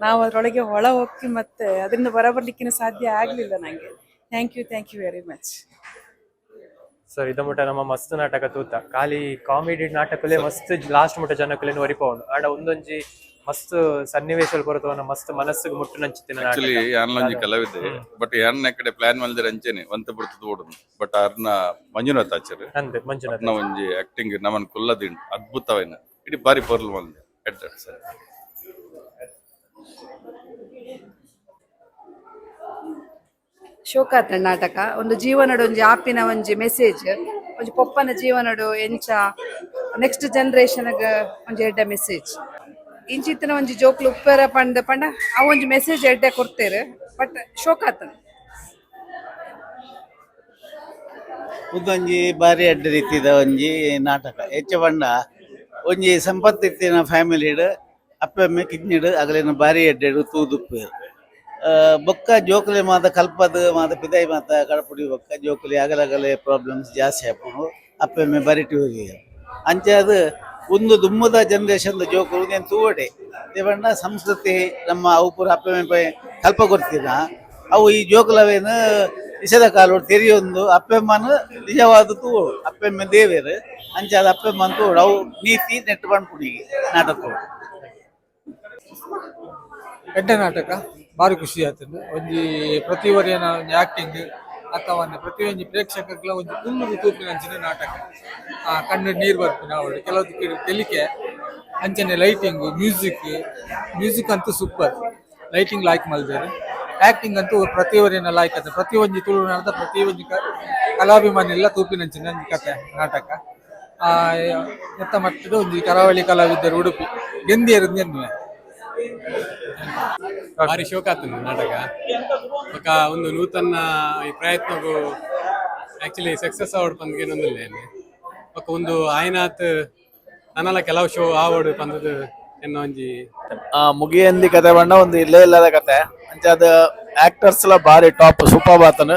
ನಾವು ಅದರೊಳಗೆ ಒಳ ಹೋಗಿ ಮತ್ತೆ ಅದರಿಂದ ಹೊರಬರ್ಲಿಕ್ಕೆ ಸಾಧ್ಯ ಆಗಲಿಲ್ಲ ನನಗೆ. Thank you very much sir. ಇದ ಮುಟ್ಟ ನಮ್ಮ ಮಸ್ತ್ ನಾಟಕ ತೂತ ಖಾಲಿ ಕಾಮಿಡಿ ನಾಟಕಲೇ ಮಸ್ತ್ ಲಾಸ್ಟ್ ಮುಟ್ಟ ಜನಕಲೇನು ಒರಿಪೋಂಡು ಆಂಡ ಒಂದೊಂಜಿ ಮಸ್ತ್ ಸನ್ನಿವೇಶಗಳು ಬರುತ್ತವನ್ನ ಮಸ್ತ್ ಮನಸ್ಸಿಗೆ ಮುಟ್ಟು ನಂಚಿತ್ತಿನ ಆಕ್ಚುಲಿ ಯಾನ್ಲೊಂಜಿ ಕಲಾವಿದೆ ಬಟ್ ಯಾನ್ನ ಕಡೆ ಪ್ಲಾನ್ ಮಲ್ದಿರ ಅಂಚೆನೆ ಒಂತ ಬಿಡ್ತದ ಓಡುದು ಬಟ್ ಅರ್ನ ಮಂಜುನಾಥ್ ಆಚಾರ್ಯ ಅಂದೆ ಮಂಜುನಾಥ್ ಒಂಜಿ ಆಕ್ಟಿಂಗ್ ನಮನ್ ಕುಲ್ಲದಿಂಡು ಅದ್ಭುತವೈನ ಇಡೀ ಬಾರಿ ಪೊರ್ಲು ಮಲ್ದೆ ಎಡ್ಡೆ ಸರ್. ಶೋಕಾತ್ರ ನಾಟಕ ಒಂದು ಜೀವನಡು ಒಂಜಿ ಆಪಿನ ಒಂಜಿ ಮೆಸೇಜ್ ಒಂಜಿ ಪೊಪ್ಪನ ಜೀವನಡು ಎಂಚ ನೆಕ್ಸ್ಟ್ ಜನರೇಷನ್ಗ ಒಂಜಿ ಎಡ್ಡ ಮೆಸೇಜ್ ಇಂಚಿತ್ತಿನ ಒಂಜಿ ಜೋಕ್ಲು ಉಪ್ಪರ ಪಂಡ ಆ ಒಂಜಿ ಮೆಸೇಜ್ ಎಡ್ಡೆ ಕೊಡ್ತೇರು ಬಟ್ ಶೋಕಾತನ ಉದೊಂಜಿ ಬಾರಿ ಎಡ್ಡ ರೀತಿದ ಒಂಜಿ ನಾಟಕ ಹೆಚ್ಚು ಪಂಡ ಒಂಜಿ ಸಂಪತ್ತಿನ ಫ್ಯಾಮಿಲಿಡ್ ಅಪ್ಪೆಮ್ಮೆ ಕಿಡ್ನಿಡ್ ಅಗಲಿನ ಬಾರಿ ಎಡ್ಡೆಡು ತೂದುಪ್ಪೇರು ಬೊಕ್ಕ ಜೋಕುಲೆ ಮಾತ ಕಲ್ಪದ ಮಾತ ಪಿದಾಯಿ ಮಾತ ಕಡಪುಡಿ ಬೊಕ್ಕ ಜೋಕುಲಿ ಅಗಲಗಲೆ ಪ್ರಾಬ್ಲಮ್ಸ್ ಜಾಸ್ತಿ ಆಪುಂಡು ಅಪ್ಪೆಮ್ಮೆ ಬರಿಟಿ ಹೋಗಿ ಅಂಚೆ ಅದು ಒಂದು ದುಮ್ಮದ ಜನರೇಷನ್ ಜೋಕುಲು నేను ತೂವಡೆ ದೇವಣ್ಣ ಸಂಸ್ಕೃತಿ ನಮ್ಮ ಅವು ಪೂರ ಅಪ್ಪೆಮ್ಮೆ ಕಲ್ಪ ಕೊಡ್ತೀನ ಅವು ಈ ಜೋಕುಲವೇನು ವಿಷದ ಕಾಲು ತೆರಿಯೊಂದು ಅಪ್ಪೆಮ್ಮನ ನಿಜವಾದ ತೂವಡು ಅಪ್ಪೆಮ್ಮೆ ದೇವೇರು ಅಂಚೆ ಅದು ಅಪ್ಪೆಮ್ಮನ ತೂವಡು ಅವು ನೀತಿ ನೆಟ್ಟು ಪಂಡ್ಪುಡಿಗೆ ನಾಟಕ ಎಡ್ಡ ನಾಟಕ ಬಾರಿ ಖುಷಿ ಆಗ್ತದೆ. ಒಂಜಿ ಪ್ರತಿ ವರಿಯನ ಒಂಜಿ ಆಕ್ಟಿಂಗ್ ಅಥವಾ ಪ್ರತಿಯೊಂದು ಪ್ರೇಕ್ಷಕಗಳ ಒಂದು ಕುಲ್ಲುಗು ತೂಪಿನ ಅಂಚಿನ ನಾಟಕ ಕಣ್ಣು ನೀರು ಬರ್ಪಿನ ಅವಳು ಕೆಲವು ತೆಲಿಕೆ ಅಂಚನೆ ಲೈಟಿಂಗ್ ಮ್ಯೂಸಿಕ್ ಅಂತೂ ಸೂಪರ್ ಲೈಟಿಂಗ್ ಲಾಯ್ಕ್ ಮಲ್ದೇರು ಆಕ್ಟಿಂಗ್ ಅಂತೂ ಪ್ರತಿ ವರಿಯನ ಲಾಯ್ಕ್ ಆಗ್ತದೆ. ಪ್ರತಿ ಒಂಜಿ ತುಳು ನಡೆದ ಪ್ರತಿ ಒಂಜಿ ಕಲಾಭಿಮಾನಿ ಎಲ್ಲ ತೂಪಿನಂಚಿನ ಕತೆ ನಾಟಕ ಎತ್ತ ಮಟ್ಟದ ಒಂಜಿ ಕರಾವಳಿ ಕಲಾವಿದರು ಉಡುಪಿ ಗೆಂದಿಯರು ಗೆನ್ನುವೆ ಭಾರಿ ಶೋಕ ಆಗ್ತದೆ ನಾಟಕ ಬೊಕ ಒಂದು ನೂತನ ಈ ಪ್ರಯತ್ನಗೂ ಆಕ್ಚುಲಿ ಸಕ್ಸಸ್ ಅವಾರ್ಡ್ ಪಂದ್ಗೆ ನೊಂದುಲ್ಲೆ ಬೊಕ ಒಂದು ಆಯ್ನಾತ್ ನನ್ನಲ ಕೆಲವು ಶೋ ಅವಾರ್ಡ್ ಪಂದದು ಎನ್ನೋ ಒಂಜಿ ಮುಗಿಯಂದಿ ಕತೆ ಬಣ್ಣ ಒಂದು ಇಲ್ಲೇ ಇಲ್ಲದ ಕತೆ ಅಂಚೆ ಅದು ಆಕ್ಟರ್ಸ್ ಎಲ್ಲ ಬಾರಿ ಟಾಪ್ ಸೂಪರ್ ಆತನು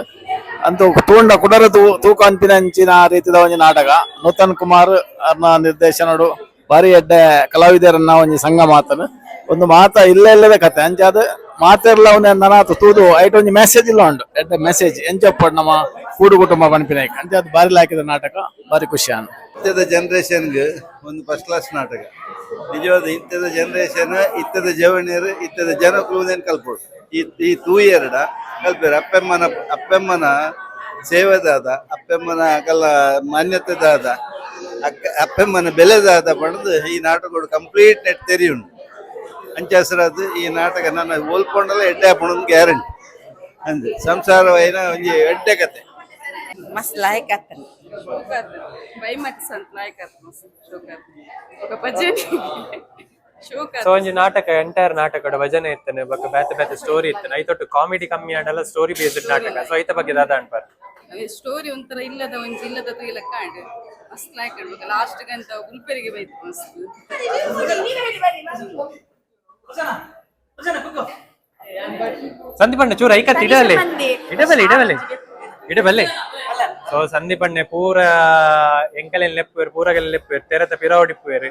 ಅಂತೂ ತೂಂಡ ಕುಡರ ತೂಕ ಅಂತಿನ ಅಂಚಿನ ರೀತಿದ ಒಂಜಿ ನಾಟಕ ನೂತನ್ ಕುಮಾರ್ ಅರ್ನ ನಿರ್ದೇಶನಡು ಬಾರಿ ಎಡ್ಡೆ ಕಲಾವಿದರನ್ನ ಒಂಜಿ ಸಂಘ ಮಾತನು ಒಂದು ಮಾತ ಇಲ್ಲದ ಕತೆ ಅಂಚೆ ಅದು ಮಾತೆರ್ಲ ನನಾತು ತೂದು ಐಟ್ ಒಂಜಿ ಮೆಸೇಜ್ ಇಲ್ಲ ಉಂಡು ಎಡ್ಡೆ ಮೆಸೇಜ್ ಎಂಚಪ್ಪ ನಮ್ಮ ಕೂಡು ಕುಟುಂಬ ಪನ್ಪಿನಾಯ್ಕ ಅಂಚೆ ಅದು ಬಾರಿ ಲಾಕಿದ ನಾಟಕ ಬಾರಿ ಖುಷಿ ಅನ್ ಇಂಥದ ಜನರೇಷನ್ಗೆ ಒಂದು ಫಸ್ಟ್ ಕ್ಲಾಸ್ ನಾಟಕ ನಿಜವಾದ ಇಂಥದ ಜನರೇಷನ್ ಇತ್ತದ ಜವಣಿಯರು ಇತ್ತದ ಜನಕುಲುವುದೇನು ಕಲ್ಪೋಡು ಈ ತೂಯೆರಡ ಕಲ್ಪೇರು ಅಪ್ಪೆಮ್ಮನ ಸೇವೆದಾದ ಅಪ್ಪೆಮ್ಮನ ಕಲ್ಲ ಮಾನ್ಯತೆದಾದ ಅಪ್ಪೆಮ್ಮನ ಬೆಲೆದಾದ ಪಡೆದು ಈ ನಾಟಕಗಳು ಕಂಪ್ಲೀಟ್ ನೆಟ್ ತೆರಿ ಉಂಟು ಅಂಚೆ ಹೆಸರಾದ ಈ ನಾಟಕ ನನ್ನ ಓಲ್ಕೊಂಡಲ್ಲ ಎಡ್ಡೆ ಹಾಪಣ ಗ್ಯಾರಂಟಿ ಅಂದ್ ಸಂಸಾರವೈನ ಒಂಜಿ ಎಡ್ಡೆ ಕತೆ ಮಸ್ತ್ ಲಾಯಕ್ ಆತನ ಬೈ ಮತ್ ಸಂತ ಲಾಯಕ್ ಆತನ ఒక ಭಜನೆ ಸೊ ಒಂಜಿ ನಾಟಕ ಎಂಟೈರ್ ನಾಟಕ ಭಜನೆ ಇತ್ತನೆ ಬೊಕ ಬೇತೆ ಬೇತೆ ಸ್ಟೋರಿ ಇತ್ತನೆ ಐತೊಟ್ಟು ಕಾಮಿಡಿ ಕಮ್ಮಿ ಆಂಡಲ ಸ್ಟೋರಿ ಬೇಸ್ಡ್ ನಾಟಕ ಸೊ ಐತ ಬಗ್ಗೆ ದಾದ ಅನ್ಪಾರ ಸ್ಟೋರಿ ಒಂಥರ ಇಲ್ಲದ ತೂಯಿಲ ಕಾಂಡ್ ಮಸ್ತ್ ಲಾಯಕ್ ಆಡ್ಬೇಕು ಲಾಸ್ಟ್ ಗಂತ ಗುಲ್ಪೆರಿಗೆ ಬೈತು ಮಸ್ತ್ ಸಂದೀಪಣ್ಣ ಚೂರ ಐಕತ್ ಇಡಬಲ್ಲೆ ಸೊ ಸಂದೀಪಣ್ಣೆ ಪೂರ ಎಂಕಲೆನ್ ಲೆಪ್ಪುವೆರ್ ಪೂರಗೆಲ್ಲ ಲೆಪ್ಪುವೆರ್ ತೆರತ ಪಿರಾವಡಿಪ್ಪುವೆರ್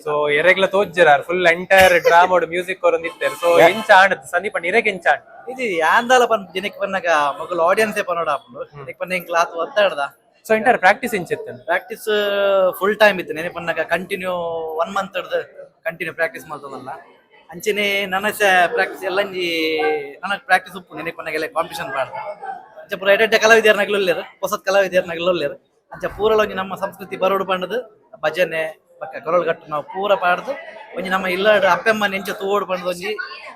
ಸೊ ಎರೆಗ್ಲ ತೋಜ್ಜರಾರ್ ಫುಲ್ ಎಂಟೈರ್ ಡ್ರಾಮಾ ಮ್ಯೂಸಿಕ್ ಕೊರೊಂದಿತ್ತೆರ್ ಸೊ ಎಂಚ ಆಂಡ್ ಸಂದೀಪಣ್ಣ ಇರೆಗ್ ಎಂಚ ಆಂಡ್ ఇది యాందాల పన్ జినకి పన్నక మొగలు ఆడియన్స్ ఏ పనోడ అప్పుడు జినకి పన్న క్లాత్ వద్దడదా ಸೊ ಎಂಟೈರ್ ಪ್ರಾಕ್ಟೀಸ್ ಎಂಚಿತ್ತೇನೆ ಪ್ರಾಕ್ಟೀಸ್ ಫುಲ್ ಟೈಮ್ ಇತ್ತು ನೆನೆ ಪನ್ನಕ ಕಂಟಿನ್ಯೂ 1 ಮಂತ್ ಹಿಡ್ದು ಕಂಟಿನ್ಯೂ ಪ್ರಾಕ್ಟೀಸ್ ಮಾಡ್ತದಲ್ಲ ಅಂಚೆನೆ ನನ್ನ ಪ್ರಾಕ್ಟೀಸ್ ಎಲ್ಲಂಜಿ ನನಗೆ ಪ್ರಾಕ್ಟೀಸ್ ಉಪ್ಪು ನೆನೆ ಪನ್ನಗೆಲ್ಲ ಕಾಂಪಿಟೇಷನ್ ಪಾಡ್ದ ಅಂಚೆ ಪೂರ ಎಡ್ಡೆ ಕಲಾವಿದ್ಯಾರ್ನಾಗ್ಲು ಒಲ್ಲೇರು ಹೊಸತ್ ಕಲಾವಿದ್ಯಾರ್ನಾಗ್ಲು ಒಲ್ಲೇರು ಅಂಚೆ ಪೂರಲ ಒಂಜಿ ನಮ್ಮ ಸಂಸ್ಕೃತಿ ಬರೋಡು ಪಂಡದು ಭಜನೆ ಪಕ್ಕ ಕೊರಳುಗಟ್ಟು ನಾವು ಪೂರ ಪಾಡ್ದು ಒಂಜಿ ನಮ್ಮ ಇಲ್ಲಾಡು ಅಪ್ಪೆಮ್ಮನ ಎಂಚ ತೋಡು ಪಂಡದು ಒಂಜಿ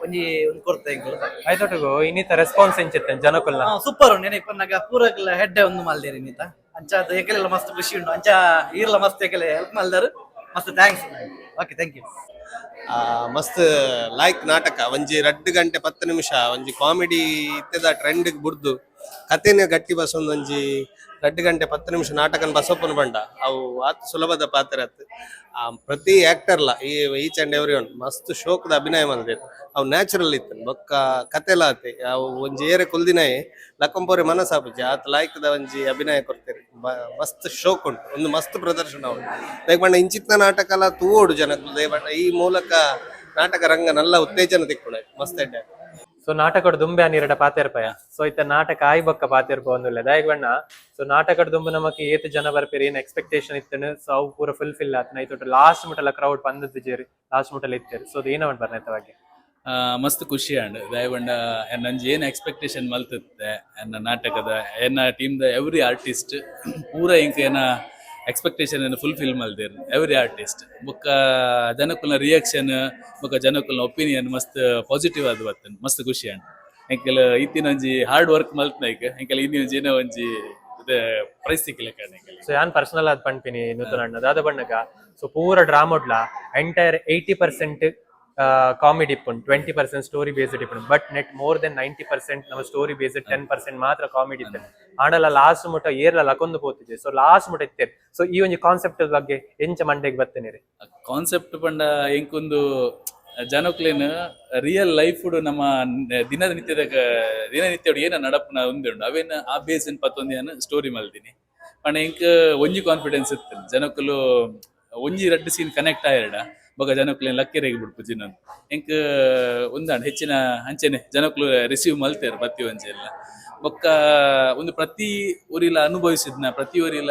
ಒಂಜಿ ಒಂದು ಕೊರತೆ ಎಂಕುಲು ಐತೊಟ್ಟಿಗೂ ಇನ್ನಿತ ರೆಸ್ಪಾನ್ಸ್ ಎಂಚಿತ್ತೇನೆ ಜನಕುಲ್ನ ಸೂಪರ್ ನೆನೆ ಪನ್ನಗ ಪೂರಕ್ಲ ಹೆಡ್ಡೆ ಒಂದು ಮಲ್ದೇರಿ ನೀತ ಅಂಚ ಅದು ಏಕಲೆಲ್ಲ ಮಸ್ತ್ ಖುಷಿ ಉಂಟು ಅಂಚ ಈರ್ಲ ಮಸ್ತ್ ಏಕಲೆ ಹೆಲ್ಪ್ ಮಲ್ದಾರು ಮಸ್ತ್ ಥ್ಯಾಂಕ್ಸ್ ಓಕೆ ಥ್ಯಾಂಕ್ ಯು ಮಸ್ತ್ ಲಾಯ್ಕ್ ನಾಟಕ ಒಂಜಿ 2 ಗಂಟೆ 10 ನಿಮಿಷ ಒಂಜಿ ಕಾಮಿಡಿ ಇತ್ತದ ಟ್ರೆಂಡ್ ಬುಡ್ದು ಕತೆನೆ ಗಟ್ಟಿ ಬಸೊಂದು ಒಂಜಿ 2 ಗಂಟೆ 10 ನಿಮಿಷ ನಾಟಕನ್ ಬಸಪ್ಪನ ಬಂಡ ಅವು ಆತ್ ಸುಲಭದ ಪಾತ್ರ ಆತ್ ಪ್ರತಿ ಆಕ್ಟರ್ಲ ಈಚ್ ಅಂಡ್ ಎವ್ರಿ ಒನ್ ಮಸ್ತ್ ಶೋಕದ ಅಭಿನಯ ಮಾಡಿದ್ರು ಅವು ನ್ಯಾಚುರಲ್ ಇತ್ತು ಬೊಕ್ಕ ಕತೆಲ ಆತೆ ಅವು ಒಂಜಿ ಏರೆ ಕುಲ್ದಿನೇ ಲಕ್ಕಂಪೋರೆ ಮನಸ್ಸಾಪುಜಿ ಆತ್ ಲಾಯ್ಕದ ಒಂಜಿ ಅಭಿನಯ ಕೊಡ್ತೇರಿ ಮಸ್ತ್ ಶೋಕ್ ಉಂಟು ಒಂದು ಮಸ್ತ್ ಪ್ರದರ್ಶನ ಉಂಟು ದಯಪಂಡ ಇಂಚಿತ್ತ ನಾಟಕ ತೂವೋಡು ಜನಕ್ಕೂ ದಯಪಂಡ ಈ ಮೂಲಕ ನಾಟಕ ರಂಗ ನಲ್ಲ ಉತ್ತೇಜನ ತಿಕ್ಕೊಳ ಮಸ್ತ್ ಎಡ್ಡೆ ಸೊ ನಾಟಕಡ್ ದುಂಬೆ ಅನಿರಡ ಪಾತೆರ್ಪಯ ಸೊ ಇತ್ತ ನಾಟಕ ಆಯ್ ಬೊಕ್ಕ ಪಾತೆರ್ಪ ಒಂದುಲ್ಲ ದಾಯಗ್ಬಣ್ಣ ಸೊ ನಾಟಕಡ್ ದುಂಬು ನಮಕ್ ಏತ್ ಜನ ಬರ್ಪೇರಿ ಏನ್ ಎಕ್ಸ್ಪೆಕ್ಟೇಷನ್ ಇತ್ತನು ಸೊ ಅವು ಪೂರ ಫುಲ್ಫಿಲ್ ಆತನ ಐತೊಟ್ಟು ಲಾಸ್ಟ್ ಮುಟಲ ಕ್ರೌಡ್ ಬಂದದ್ದು ಜೇರಿ ಲಾಸ್ಟ್ ಮುಟಲ್ ಇತ್ತೇರಿ ಸೊ ಅದು ಏನೋ ಒಂದು ಬರ್ನೈತವಾಗಿ ಮಸ್ತ್ ಖುಷಿ ಅಂಡ್ ದಯವಂಡ ನಂಜಿ ಏನು ಎಕ್ಸ್ಪೆಕ್ಟೇಷನ್ ಮಲ್ತತ್ತೆ ಎನ್ನ ನಾಟಕದ ಎನ್ನ ಟೀಮ್ದ ಎವ್ರಿ ಆರ್ಟಿಸ್ಟ್ ಪೂರ ಇಂಕ ಏನ ಎಕ್ಸ್ಪೆಕ್ಟೇಷನ್ ಏನು ಫುಲ್ಫಿಲ್ ಮಲ್ದೇರು ಎವ್ರಿ ಆರ್ಟಿಸ್ಟ್ ಬೊಕ್ಕ ಜನಕ್ಕುಲ್ನ ರಿಯಾಕ್ಷನ್ ಬೊಕ್ಕ ಜನಕ್ಕುಲ್ನ ಒಪಿನಿಯನ್ ಮಸ್ತ್ ಪಾಸಿಟಿವ್ ಆದ್ ಬರ್ತೇನೆ ಮಸ್ತ್ ಖುಷಿ ಅಂಡ್ ಎಂಕೆಲ ಇತ್ತಿನ ಒಂಜಿ ಹಾರ್ಡ್ ವರ್ಕ್ ಮಲ್ತ್ನೈಕ್ ಎಂಕೆಲ ಇನ್ನಿ ಒಂಜಿ ಏನೋ ಒಂಜಿ ಪ್ರೈಸ್ ಸಿಕ್ಕಿಲ್ಲ ಕಾರಣ ಸೊ ಯಾನ್ ಪರ್ಸನಲ್ ಆದ್ ಪಂಪಿನಿ ನೂತನ ಅಣ್ಣ ದಾದ ಬಣ್ಣಗ ಸೊ ಪೂರ ಡ್ರಾಮೋಡ್ಲ ಎಂಟೈರ್ 80% ಕಾಮಿಡಿ ಇಪ್ಪುಂಡು 20% ಸ್ಟೋರಿ ಬೇಸ್ಡ್ ಇಪ್ಪುಂಡು ಬಟ್ ನೆಟ್ ಮೋರ್ ದೆನ್ 90% ನಮ್ಮ ಸ್ಟೋರಿ ಬೇಸ್ಡ್ 10% ಮಾತ್ರ ಕಾಮಿಡಿ ಇತ್ತು ಆಡಲ ಲಾಸ್ಟ್ ಮುಟ ಏರ್ಲ ಲಕೊಂದು ಪೋತಿದೆ ಸೊ ಲಾಸ್ಟ್ ಮುಟ ಇತ್ತೇನೆ ಸೊ ಈ ಒಂದು ಕಾನ್ಸೆಪ್ಟ್ ಬಗ್ಗೆ ಎಂಚ ಮಂಡೆಗೆ ಬರ್ತೇನೆ ರೀ ಕಾನ್ಸೆಪ್ಟ್ ಪಂಡ ಎಂಕೊಂದು ಜನಕ್ಲೇನು ರಿಯಲ್ ಲೈಫ್ ನಮ್ಮ ದಿನನಿತ್ಯ ಏನ ನಡಪನ ಉಂಡು ಅವೇನು ಆ ಬೇಸಿನ ಪತ್ತೊಂದು ಸ್ಟೋರಿ ಮಲ್ತೀನಿ ಪಂಡ ಇಂಕ್ ಒಂಜಿ ಕಾನ್ಫಿಡೆನ್ಸ್ ಇತ್ತು ಜನಕ್ಕಲು ಒಂಜಿ 2 ಸೀನ್ ಕನೆಕ್ಟ್ ಆಯರಡ ಬೊಕ ಜನಕ್ಲೇನು ಲಕ್ಕೆರೆಗೆ ಬಿಡ್ಪು ಜಿನ್ನೊಂದು ಎಂಕ್ ಒಂದಾಂಡ್ ಹೆಚ್ಚಿನ ಅಂಚೆನೆ ಜನಕ್ಲು ರಿಸೀವ್ ಮಲ್ತೇರು ಪ್ರತಿ ಒಂಜಿ ಎಲ್ಲ ಬೊಕ್ಕ ಒಂದು ಪ್ರತಿ ಊರಿಲ ಅನುಭವಿಸಿದ್ನ ಪ್ರತಿ ಊರಿಲ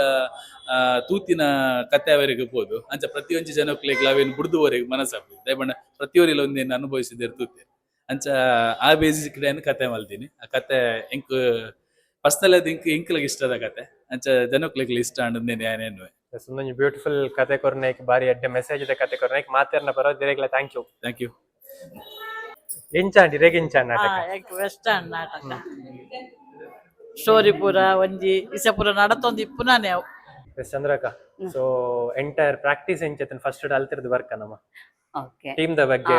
ತೂತಿನ ಕತೆ ಅವರಿಗೆ ಹೋದು ಅಂಚ ಪ್ರತಿ ಒಂಜಿ ಜನಕ್ಲೆಗ್ ಅವೇನು ಬುಡ್ದುವರೆಗೆ ಮನಸ್ಸಾಪು ದಯಬಣ್ಣ ಪ್ರತಿ ಊರಿಲ ಒಂದೇನು ಅನುಭವಿಸಿದ್ದೇರು ತೂತೆ ಅಂಚ ಆ ಬೇಸಿಕ್ ಕತೆ ಮಲ್ತೀನಿ ಆ ಕತೆ ಎಂಕ್ ಪರ್ಸನಲ್ ಅದು ಇಂಕ್ಲಿಗೆ ಇಷ್ಟದ ಕತೆ ಅಂಚ ಜನಕ್ಲೆಗ್ ಇಷ್ಟ ಅಂಡೇನೆ ಏನೇನು ಸುಮ್ಮನೆ ಬ್ಯೂಟಿಫುಲ್ ಕತೆ ಕೊರ್ನೈಕ್ ಬಾರಿ ಎಡ್ಡೆ ಮೆಸೇಜ್ ಇದೆ ಕತೆ ಕೊರ್ನೈಕ್ ಮಾತೇರ್ನ ಬರೋ ದಿರೇಗ್ಲ ಥ್ಯಾಂಕ್ ಯು ಎಂಚಾಂಡಿ ರೇಗ್ ಎಂಚಾಂಡ್ ನಾಟಕ ವೆಸ್ಟರ್ನ್ ನಾಟಕ ಸ್ಟೋರಿ ಪೂರ ಒಂಜಿ ಇಸ ಪೂರ ನಡತೊಂದು ಇಪ್ಪುನಾನೆ ಅವು ಚಂದ್ರಕ ಸೊ ಎಂಟೈರ್ ಪ್ರಾಕ್ಟೀಸ್ ಎಂಚೆತನ್ ಫಸ್ಟ್ ಅಲ್ತಿರ್ದು ವರ್ಕ ನಮ್ಮ ಓಕೆ ಟೀಮ್ ದ ಬಗ್ಗೆ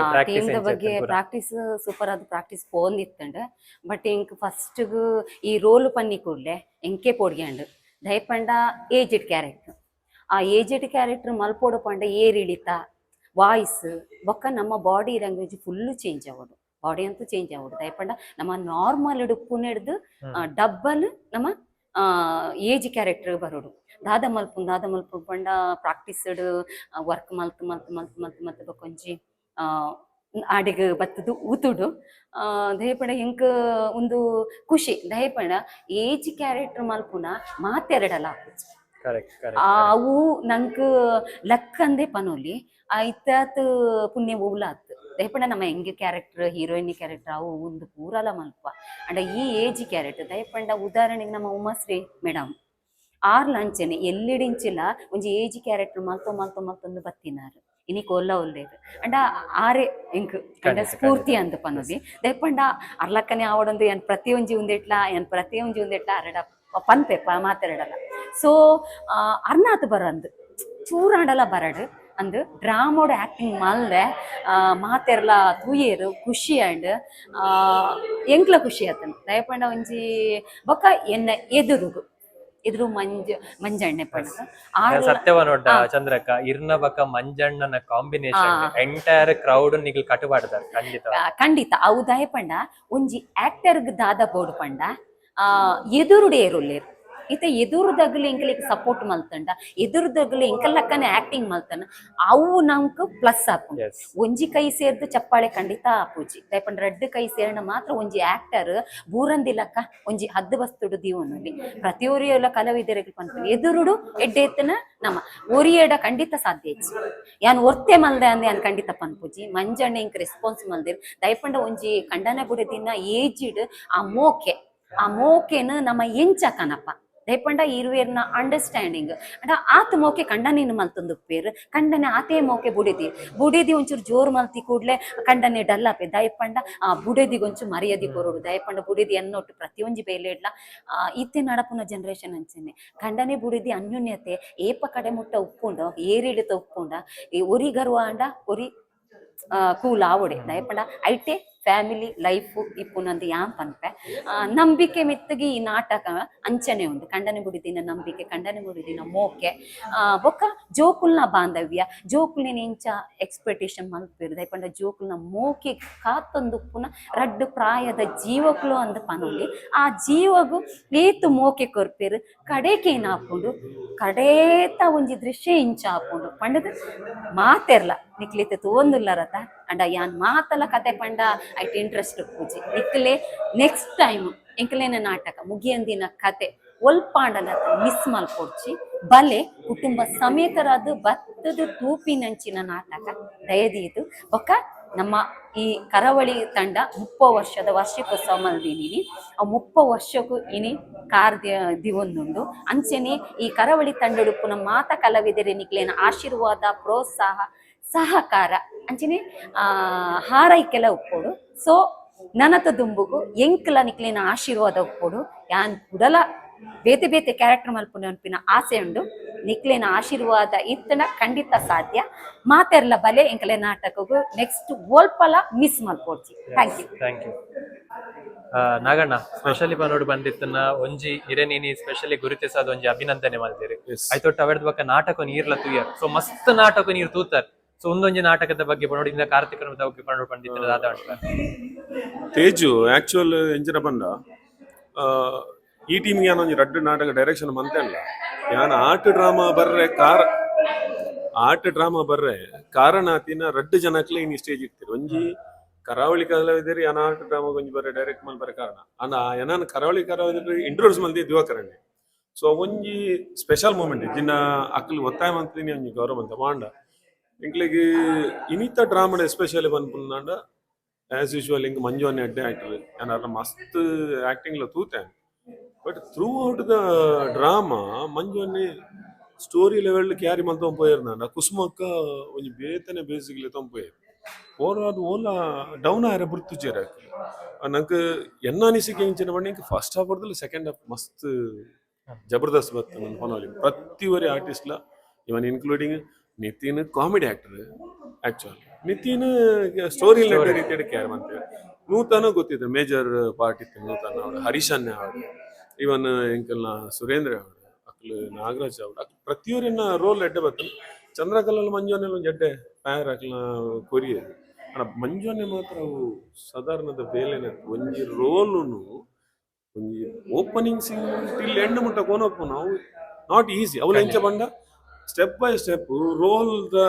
ಪ್ರಾಕ್ಟೀಸ್ ಸೂಪರ್ ಅದು ಪ್ರಾಕ್ಟೀಸ್ ಪೋಂದಿತ್ತಂಡ್ ಬಟ್ ಇಂಕ್ ಫಸ್ಟ್ ಈ ರೋಲ್ ಪನ್ನಿ ಕೂಡ್ಲೆ ಎಂಕೆ ಪೋಡ್ಗ್ಯಾಂಡ್ ದಯಪಂಡ ಏಜ್ಡ್ ಕ್ಯಾರೆಕ್ಟರ್ ಆ ಏಜ್ಡ್ ಕ್ಯಾರೆಕ್ಟರ್ ಮಲ್ಪೋಡು ಪಂಡ ಏರ್ ಇಳಿತ ವಾಯ್ಸ್ ಬೊಕ್ಕ ನಮ್ಮ ಬಾಡಿ ಲ್ಯಾಂಗ್ವೇಜ್ ಫುಲ್ ಚೇಂಜ್ ಆಗೋದು ಬಾಡಿ ಅಂತೂ ಚೇಂಜ್ ಆಗೋದು ದಯಪಂಡ ನಮ್ಮ ನಾರ್ಮಲ್ ಉಪ್ಪುನ ಹಿಡ್ದು ಡಬ್ಬಲ್ ನಮ್ಮ ಏಜ್ ಕ್ಯಾರೆಕ್ಟರ್ ಬರೋಡು ದಾದ ಮಲ್ಪು ಪಂಡ ಪ್ರಾಕ್ಟೀಸ್ಡ್ ವರ್ಕ್ ಮಲ್ತು ಬೊಕೊಂಜಿ ಆಡಿಗೆ ಬತ್ತದು ಊತುಡು ದಯಪಂಡ ಇಂಕ್ ಒಂದು ಖುಷಿ ದಯಪಂಡ ಏಜ್ ಕ್ಯಾರೆಕ್ಟರ್ ಮಲ್ಪುನ ಮಾತೆರಡಲ್ಲ ಅವು ನಂಗೆ ಲಕ್ಕಂದೆ ಪನೋಲಿ ಐತಾತ್ ಪುಣ್ಯ ಉಲಾತ್ ದಯಪಂಡ ನಮ್ಮ ಹೆಂಗೆ ಕ್ಯಾರೆಕ್ಟರ್ ಹೀರೋಯಿನ್ ಕ್ಯಾರೆಕ್ಟರ್ ಅವು ಒಂದು ಪೂರಲ ಮಲ್ಪ ಅಂಡ ಈ ಏಜ್ ಕ್ಯಾರೆಕ್ಟರ್ ದಯಪಂಡ ಉದಾಹರಣೆಗೆ ನಮ್ಮ ಉಮಾಶ್ರೀ ಮೇಡಮ್ ಆರ್ಲ ಅಂಚನೆ ಎಲ್ಲಿಡಿಂಚಿಲ ಒಂಜಿ ಏಜ್ ಕ್ಯಾರೆಕ್ಟರ್ ಮಲ್ತೊಂದು ಬತ್ತಿನಾರು ಇನಿ ಕೊಲ್ಲ ಒಲ್ಲೇರು ಅಂಡ ಆರೆ ಎಂಕ್ ಅಂಡ ಸ್ಫೂರ್ತಿ ಅಂತ ಪನ್ನೋದಿ ದಯಪಂಡ ಅರ್ಲಕ್ಕನೆ ಆವಡೊಂದು ಏನ್ ಪ್ರತಿಯೊಂಜಿ ಉಂದೆಟ್ಲ ಅರಡ ಪನ್ಪೆ ಮಾತಾಡಲ್ಲ ಸೊ ಅರ್ನಾತ್ ಬರಂದು ಚೂರಾಂಡಲ ಬರಡು ಅಂದು ಡ್ರಾಮೋಡ್ ಆಕ್ಟಿಂಗ್ ಮಲ್ದೆ ಮಾತೆರ್ಲ ತೂಯೇರು ಖುಷಿ ಅಂಡ್ ಎಂಕ್ಲ ಖುಷಿ ಆತನು ದಯಪಂಡ ಒಂಜಿ ಬೊಕ್ಕ ಎನ್ನ ಎದುರು ಮಂಜಣ್ಣೆ ಪಂಡ ಸತ್ಯವ ನೋಡ್ಡ ಚಂದ್ರಕ್ಕ ಇರ್ನ ಬಕ್ಕ ಮಂಜಣ್ಣನ ಕಾಂಬಿನೇಷನ್ ಎಂಟೈರ್ ಕ್ರೌಡ್ ನಿಗಲ್ ಕಟುಪಾಡ್ದಾರೆ ಖಂಡಿತ ಅವು ದಯಪಂಡ ಒಂಜಿ ಆಕ್ಟರ್ಗ್ ದಾದ ಬೋಡು ಪಂಡ ಎದುರುಡೆ ಏರುಲ್ಲೇರು ಈತ ಎದುರುದಾಗಲಿ ಎಂಕಲಿಗೆ ಸಪೋರ್ಟ್ ಮಲ್ತಂಡ ಎದುರುದಾಗಲಿ ಎಂಕಲ್ಲಕ್ಕನೆ ಆಕ್ಟಿಂಗ್ ಮಲ್ತನ ಅವು ನಮ್ಕ್ ಪ್ಲಸ್ ಆಪುಂಡು ಒಂಜಿ ಕೈ ಸೇರ್ದು ಚಪ್ಪಾಳೆ ಖಂಡಿತ ಆಪುಜಿ ದಯಪಂಡ ರಡ್ಡು ಕೈ ಸೇರ್ನ ಮಾತ್ರ ಒಂಜಿ ಆಕ್ಟರ್ ಬೂರಂದಿಲಕ್ಕ ಒಂಜಿ ಹದ್ದು ಬಸ್ತುಡು ದೀವನಲ್ಲಿ ಪ್ರತಿಯೊರಿಯಲ್ಲ ಕಲಾವಿದರಿಗೆ ಪಂತ ಎದುರುಡು ಎಡ್ಡೆತ್ತನ ನಮ್ಮ ಒರಿಯಡ ಖಂಡಿತ ಸಾಧ್ಯ ಇಚ್ಚಿ ಯಾನ್ ಒರ್ತೆ ಮಲ್ದೆ ಅಂದೆ ಯಾನ್ ಖಂಡಿತ ಪನ್ಪುಜಿ ಮಂಜಣ್ಣ ಇಂಕ್ ರೆಸ್ಪಾನ್ಸ್ ಮಲ್ದೇರು ದಯಪಂಡ ಒಂಜಿ ಕಂಡನ ಬುಡದಿನ ಏಜಿಡ್ ಆ ಮೋಕೆನ ನಮ್ಮ ಎಂಚಕನಪ್ಪ ದಯಪಂಡ ಇರುವೇರ್ನ ಅಂಡರ್ಸ್ಟ್ಯಾಂಡಿಂಗ್ ಅಂಡ ಆತ ಮೋಕೆ ಕಂಡನೇನು ಮಲ್ತೊಂದು ಪೇರು ಕಂಡನೆ ಆತೇ ಮೋಕೆ ಬುಡೇದಿ ಒಂಚೂರು ಜೋರು ಮಲ್ತಿ ಕೂಡ್ಲೆ ಕಂಡನೆ ಡಲ್ಲಪೆ ದಯಪಂಡ ಬುಡೇದಿಗೆ ಒಂಚೂರು ಮರ್ಯಾದೆ ಕೊರೋಡು ದಯಪಂಡ ಬುಡೇದಿ ಅನ್ನೊಟ್ಟು ಪ್ರತಿಯೊಂಜಿ ಬೇಲೆ ಇಡ್ಲ ಇತ್ತೆ ನಡಪುನ ಜನರೇಷನ್ ಅಂಚನೆ ಕಂಡನೆ ಬುಡೇದಿ ಅನ್ಯೋನ್ಯತೆ ಏಪ ಕಡೆ ಮುಟ್ಟ ಉಪ್ಪುಂಡ ಏರಿಡಿತ ಉಪ್ಪುಂಡ ಒರಿ ಗರ್ವ ಅಂಡ ಒರಿ ಕೂಲ್ ಆವಡೆ ದಯಪಂಡ ಐಟೆ ಫ್ಯಾಮಿಲಿ ಲೈಫ್ ಇಪ್ಪುನಂದು ಯಾನ್ ಪನ್ಪೆ ನಂಬಿಕೆ ಮೆತ್ತಗಿ ಈ ನಾಟಕ ಅಂಚನೆ ಉಂಡು ಕಂಡನೆ ಬುಡಿದಿನ ನಂಬಿಕೆ ಕಂಡನೆ ಬುಡಿದಿನ ಮೋಕೆ ಬೊಕ್ಕ ಜೋಕುಲ್ನ ಬಾಂಧವ್ಯ ಜೋಕುಲಿನ ಇಂಚ ಎಕ್ಸ್ಪೆಕ್ಟೇಷನ್ ಮಲ್ಪೇರು ದಯಪಂಡ ಜೋಕುಲ್ನ ಮೋಕೆ ಕಾತೊಂದುಪ್ಪುನ ರಡ್ಡು ಪ್ರಾಯದ ಜೀವಕುಲು ಅಂದ ಪನೊಲಿ ಆ ಜೀವಗು ಏತು ಮೋಕೆ ಕೊರ್ಪೇರು ಕಡೆಕೇನು ಹಾಕೊಂಡು ಕಡೇತ ಒಂಜಿ ದೃಶ್ಯ ಇಂಚ ಹಾಕೊಂಡು ಪಂಡದ ಮಾತೆರ್ಲ ನಿಕ್ಲಿತೆ ತೋಂದುಲ್ಲರತ ಅಂಡ ಯಾನ್ ಮಾತಲ ಕತೆ ಪಂಡ ಐಟ್ ಇಂಟ್ರೆಸ್ಟ್ ಪೂಜಿ ನಿಕ್ಲೆ ನೆಕ್ಸ್ಟ್ ಟೈಮ್ ಎಂಕಲೇನ ನಾಟಕ ಮುಗಿಯಂದಿನ ಕತೆ ಒಲ್ಪಾಂಡನ ಮಿಸ್ ಮಲ್ಪೊಡ್ಚಿ ಬಲೆ ಕುಟುಂಬ ಸಮೇತರಾದ ಬತ್ತದ ತೂಪಿನಂಚಿನ ನಾಟಕ ದಯದೀದು ಬೊಕ್ಕ ನಮ್ಮ ಈ ಕರಾವಳಿ ತಂಡ 30 ವರ್ಷದ ವಾರ್ಷಿಕೋತ್ಸವ ಮಲ್ದಿನಿ ಆ 30 ವರ್ಷಕ್ಕೂ ಇನಿ ಕಾರ್ಯ ದಿವೊಂದುಂಡು ಅಂಚೆನೆ ಈ ಕರಾವಳಿ ತಂಡಡುಪ್ಪುನ ಮಾತ ಕಲಾವಿದರೇ ನಿಕ್ಲೇನ ಆಶೀರ್ವಾದ ಪ್ರೋತ್ಸಾಹ ಸಹಕಾರ ಅಂಚನೆ ಹಾರೈಕೆಲ ಉಪ್ಪೋಡು ಸೊ ನನತ ದುಂಬುಗು ಎಂಕ್ಲ ನಿಕ್ಲಿನ ಆಶೀರ್ವಾದ ಉಪ್ಪೋಡು ಯಾನ್ ಕುಡಲ ಬೇತೆ ಬೇತೆ ಕ್ಯಾರೆಕ್ಟರ್ ಮಲ್ಪುನ ಅನ್ಪಿನ ಆಸೆ ಉಂಡು ನಿಕ್ಲಿನ ಆಶೀರ್ವಾದ ಇತ್ತನ ಖಂಡಿತ ಸಾಧ್ಯ ಮಾತೆರ್ಲ ಬಲೆ ಎಂಕಲೆ ನಾಟಕಗೂ ನೆಕ್ಸ್ಟ್ ಓಲ್ಪಲ ಮಿಸ್ ಮಲ್ಪೋಡ್ಚಿ ಥ್ಯಾಂಕ್ ಯು ನಾಗಣ್ಣ ಸ್ಪೆಷಲಿ ಪನೋಡು ಬಂದಿತ್ತನ ಒಂಜಿ ಇರೇನೇನಿ ಸ್ಪೆಷಲಿ ಗುರುತಿಸೋದು ಒಂಜಿ ಅಭಿನಂದನೆ ಮಾಡ್ತೀರಿ ಆಯ್ತು ಅವೆರ್ದ ಬಕ್ಕ ನಾಟಕ ನೀರ್ಲ ತೂಯರ್ ಸೊ ಮಸ್ತ್ ನಾಟಕ ನೀರ್ ತೂತಾರ್ ಸೊ ಒಂದೊಂಜಿ ನಾಟಕದ ಬಗ್ಗೆ ಪನೋಡಿಂದ ಕಾರ್ತಿಕನ ಬಗ್ಗೆ ಪನೋಡು ಬಂದಿತ್ತ ತೇಜು ಆಕ್ಚುअल ಎಂಜಿನ ಬಂದ ಈ ಟೀಮ್ಗೆ ಯಾನೊಂಜಿ ರಡ್ಡು ನಾಟಕ ಡೈರೆಕ್ಷನ್ ಮಂತೆಲ್ಲ ಯಾನ್ ಆರ್ಟ್ ಡ್ರಾಮಾ ಬರ್ರೆ ಕಾರಣ ಆತಿನ ರಡ್ಡು ಜನಕ್ಲೆ ಇನ್ ಸ್ಟೇಜ್ ಇರ್ತೀರಿ ಒಂಜಿ ಕರಾವಳಿ ಕಲಾವಿದರಿ ಯಾನ ಆರ್ಟ್ ಡ್ರಾಮಾ ಒಂಜಿ ಬರ್ರೆ ಡೈರೆಕ್ಟ್ ಮಲ್ ಬರ ಕಾರಣ ಅನ್ನ ಯಾನ ಕರಾವಳಿ ಕಲಾವಿದರಿ ಇಂಟ್ರೊಡ್ಯೂಸ್ ಮಲ್ದಿ ದಿವಾಕರಣೆ ಸೊ ಒಂಜಿ ಸ್ಪೆಷಲ್ ಮೂಮೆಂಟ್ ಜಿನ್ನ ಅಕ್ಲು ಒತ್ತಾಯ ಮಂತ್ರಿನಿ ಒಂಜಿ ಗೌರವ ಅಂತ ಮಾಂಡ ಇಂಕ್ಲಿಗೆ ಇನಿತ ಡ್ರಾಮಾ ಎಸ್ಪೆಷಲಿ ಬಂದ್ಪುಂಡ ಆಸ್ ಯೂಶುವಲ್ ಇಂಕ್ ಮಂಜು ಅನ್ನೆ ಅಡ್ಡೆ ಆಕ್ಟರ್ ಯಾನ ಮಸ್ತ್ ಆಕ್ಟಿಂಗ್ ಲ ತೂತೆ but throughout the drama Manju ಅನ್ನೆ ಸ್ಟೋರಿ ಲೆವೆಲ್ ಕ್ಯಾರಿ ಮಲ್ತ ಪೋಯರ್ನ ಕುಸುಮಕ್ಕ ಒಂಜಿ ಬೇತನೆ ಬೇಸಿಕ್ಲಿ ತೊಂಪೋಯರ್ ಓದು ಓಲ ಡೌನ್ ಆರೆ ಬುರ್ತುಚೇರ ನಂಗೆ ಎನ್ನ ಅನಿಸಿಕೆ ಇಂಚಿನ ಬಣ್ಣ ಫಸ್ಟ್ ಹಾಫ್ ಹೊಡೆದಲ್ಲಿ ಸೆಕೆಂಡ್ ಹಾಫ್ ಮಸ್ತ್ ಜಬರ್ದಸ್ತ್ ಬರ್ತದೆ ನನ್ನ ಫೋನಲ್ಲಿ ಪ್ರತಿಯೊರಿ ಆರ್ಟಿಸ್ಟ್ಲ even including Nitin comedy actor actual Nitin story ರೀತಿಯ ಕ್ಯಾರ್ ಮಾಡ್ತೇವೆ ನೂತನ ಗೊತ್ತಿದೆ ಮೇಜರ್ ಪಾರ್ಟ್ ಇತ್ತು ನೂತನ ಅವಳು ಹರೀಶನ್ಯ ಅವಳು ಇವನ್ ಎಂಕಲ್ನ ಸುರೇಂದ್ರ ಅವಳು ಅಕ್ಲು ನಾಗರಾಜ್ ಅವಳು ಅಕ್ ಪ್ರತಿಯೊರಿನ ರೋಲ್ ಎಡ್ಡೆ ಬರ್ತಾನೆ ಚಂದ್ರಕಲಲ್ಲಿ ಮಂಜುವನ್ನೇ ಒಂದು ಎಡ್ಡೆ ಪ್ಯಾರ್ ಅಕ್ಲ ಕೊರಿಯ ಅಣ್ಣ ಮಂಜುವನ್ನೇ ಮಾತ್ರ ಅವು ಸಾಧಾರಣದ ಬೇಲೆನ ಒಂಜಿ ರೋಲುನು ಒಂಜಿ ಓಪನಿಂಗ್ ಸೀನ್ ಟಿಲ್ ಎಂಡ್ ಮುಟ್ಟ ಕೋನೊಪ್ಪು ನಾವು ನಾಟ್ ಈಸಿ ಅವಳು ಎಂಚ ಬಂಡ ಸ್ಟೆಪ್ ಬೈ ಸ್ಟೆಪ್ ರೋಲ್ ದ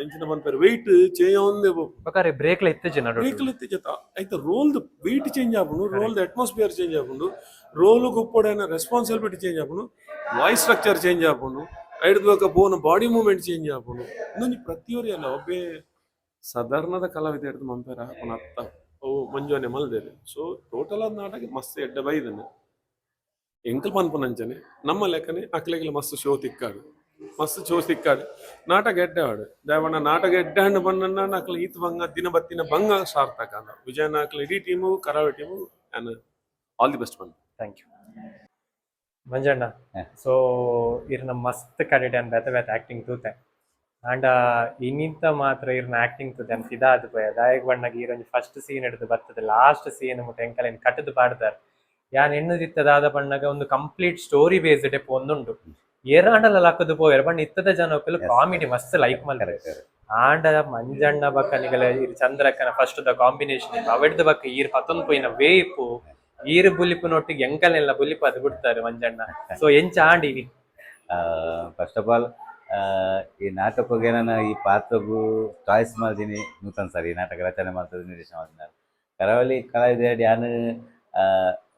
ಇಂಚಿನ ಬಂತಾರೆ ವೆಯ್ಟ್ ಚೇಂಜ್ ಆವಂದೆ ಬೇಕಾರೆ ಬ್ರೇಕ್ಲ ಇತ್ತೆಜನ ಬ್ರೇಕ್ಲ ಇತ್ತೆಜತ ಐತ ರೋಲ್ ದ ವೆಯ್ಟ್ ಚೇಂಜ್ ಆಪುಂಡು ರೋಲ್ ದ ಅಟ್ಮಾಸ್ಫಿಯರ್ ಚೇಂಜ್ ಆಪುಂಡು ರೋಲ್ ಗೊಪ್ಪೊಡನ ರೆಸ್ಪಾನ್ಸಿಬಿಲಿಟಿ ಚೇಂಜ್ ಆಪುಂಡು ವಾಯ್ಸ್ ಸ್ಟ್ರಕ್ಚರ್ ಚೇಂಜ್ ಆಪುಂಡು ಐಡ್ದೋಕ ಬೋನ ಬಾಡಿ ಮೂವ್ಮೆಂಟ್ ಚೇಂಜ್ ಆಪುಂಡು ಇನ್ನೊಂದು ಪ್ರತಿಯೊರಿ ಅಲ್ಲ ಒಬ್ಬೇ ಸಾಧಾರಣದ ಕಲಾವಿದ ಹಿಡಿದು ಮಂಪೇರ ಹಾಕೊಂಡು ಅತ್ತ ಅವು ಮಂಜುವನೆ ಮಲ್ದೇರಿ ಸೊ ಟೋಟಲ್ ಆದ ನಾಟಕ ಮಸ್ತ್ ಎಡ್ಡೆ ಬೈದನೆ ಎಂಕಲ್ ಪನ್ಪುನಂಚನೆ ನಮ್ಮ ಲೆಕ್ಕನೆ ಅಕ್ಲೆಗ್ಲ ಮಸ್ತ್ ಶೋ ತಿಕ್ಕಾಡು ನಾಟಕ ಎಡ್ಡಾಡು ದಯವಣ್ಣ ನಾಟಕ ಎಡ್ಡಾಂಡು ಬಂದ ಅಕ್ಲ ಈತ್ ಬಂಗ ದಿನ ಬತ್ತಿನ ಬಂಗ ಸಾರ್ಥಕ ವಿಜಯನ ಅಕ್ಲ ಇಡೀ ಟೀಮು ಕರಾವಳಿ team and all the best ಬಂದು ಥ್ಯಾಂಕ್ ಯು ಮಂಜಣ್ಣ. ಸೊ ಇರ್ನ ಮಸ್ತ್ ಕಡಿಟನ್ ಬೇತೆ ಬೇತೆ ಆಕ್ಟಿಂಗ್ ತೂತೆ ಆಂಡ ಇನ್ನಿಂತ ಮಾತ್ರ ಇರ್ನ ಆಕ್ಟಿಂಗ್ ತೂತೆ ಅಂತ ಇದಾದ ಪೋಯ ದಾಯಕ ಬಣ್ಣಗ ಈರೊಂದು ಫಸ್ಟ್ ಸೀನ್ ಹಿಡಿದು ಬರ್ತದೆ ಲಾಸ್ಟ್ ಸೀನ್ ಮುಟ್ಟ ಎಂಕಲ್ ಕಟ್ಟದು ಪಾಡ್ತಾರೆ ಯಾನ್ ಎಣ್ಣದಿತ್ತದಾದ ಬಣ್ಣಗ ಒಂದು ಕಂಪ್ಲೀಟ್ ಸ್ಟೋರಿ ಬೇಸ್ಡ್ ಎಪ್ಪ ಒಂದುಂಡು ಏರಾಂಡಲ ಲಕ್ಕದು ಪೋಯರ್ ಬಣ್ಣ ಇತ್ತದ ಜನಕ್ಕಲು ಕಾಮಿಡಿ ಮಸ್ತ್ ಲೈಕ್ ಮಲ್ತಾರೆ ಆಂಡ ಮಂಜಣ್ಣ ಬಕ್ಕನಿಗಲ ಇರ್ ಚಂದ್ರಕ್ಕನ ಫಸ್ಟ್ ದ ಕಾಂಬಿನೇಷನ್ ಅವೆಡ್ದ ಬಕ್ಕ ಈರ್ ಪತ್ತೊಂದು ಪೋಯಿನ ವೇಪು ಈರು ಬುಲಿಪುನೊಟ್ಟಿಗೆ ಎಂಕಲ್ನೆಲ್ಲ ಬುಲಿಪು ಅದು ಬಿಡ್ತಾರೆ ಮಂಜಣ್ಣ. ಸೊ ಎಂಚ ಆಂಡಿನಿ ಫಸ್ಟ್ ಆಫ್ ಆಲ್ ಈ ನಾಟಕಗೆ ನಾನು ಈ ಪಾತ್ರಗೂ ಚಾಯ್ಸ್ ಮಾಡ್ತೀನಿ ನೂತನ ಸರಿ ನಾಟಕ ರಚನೆ ಮಾಡ್ತದೆ ನಿರ್ದೇಶನ ಮಾಡ್ತೀನಿ ಕರಾವಳಿ ಕಲಾವಿದ ಯಾನು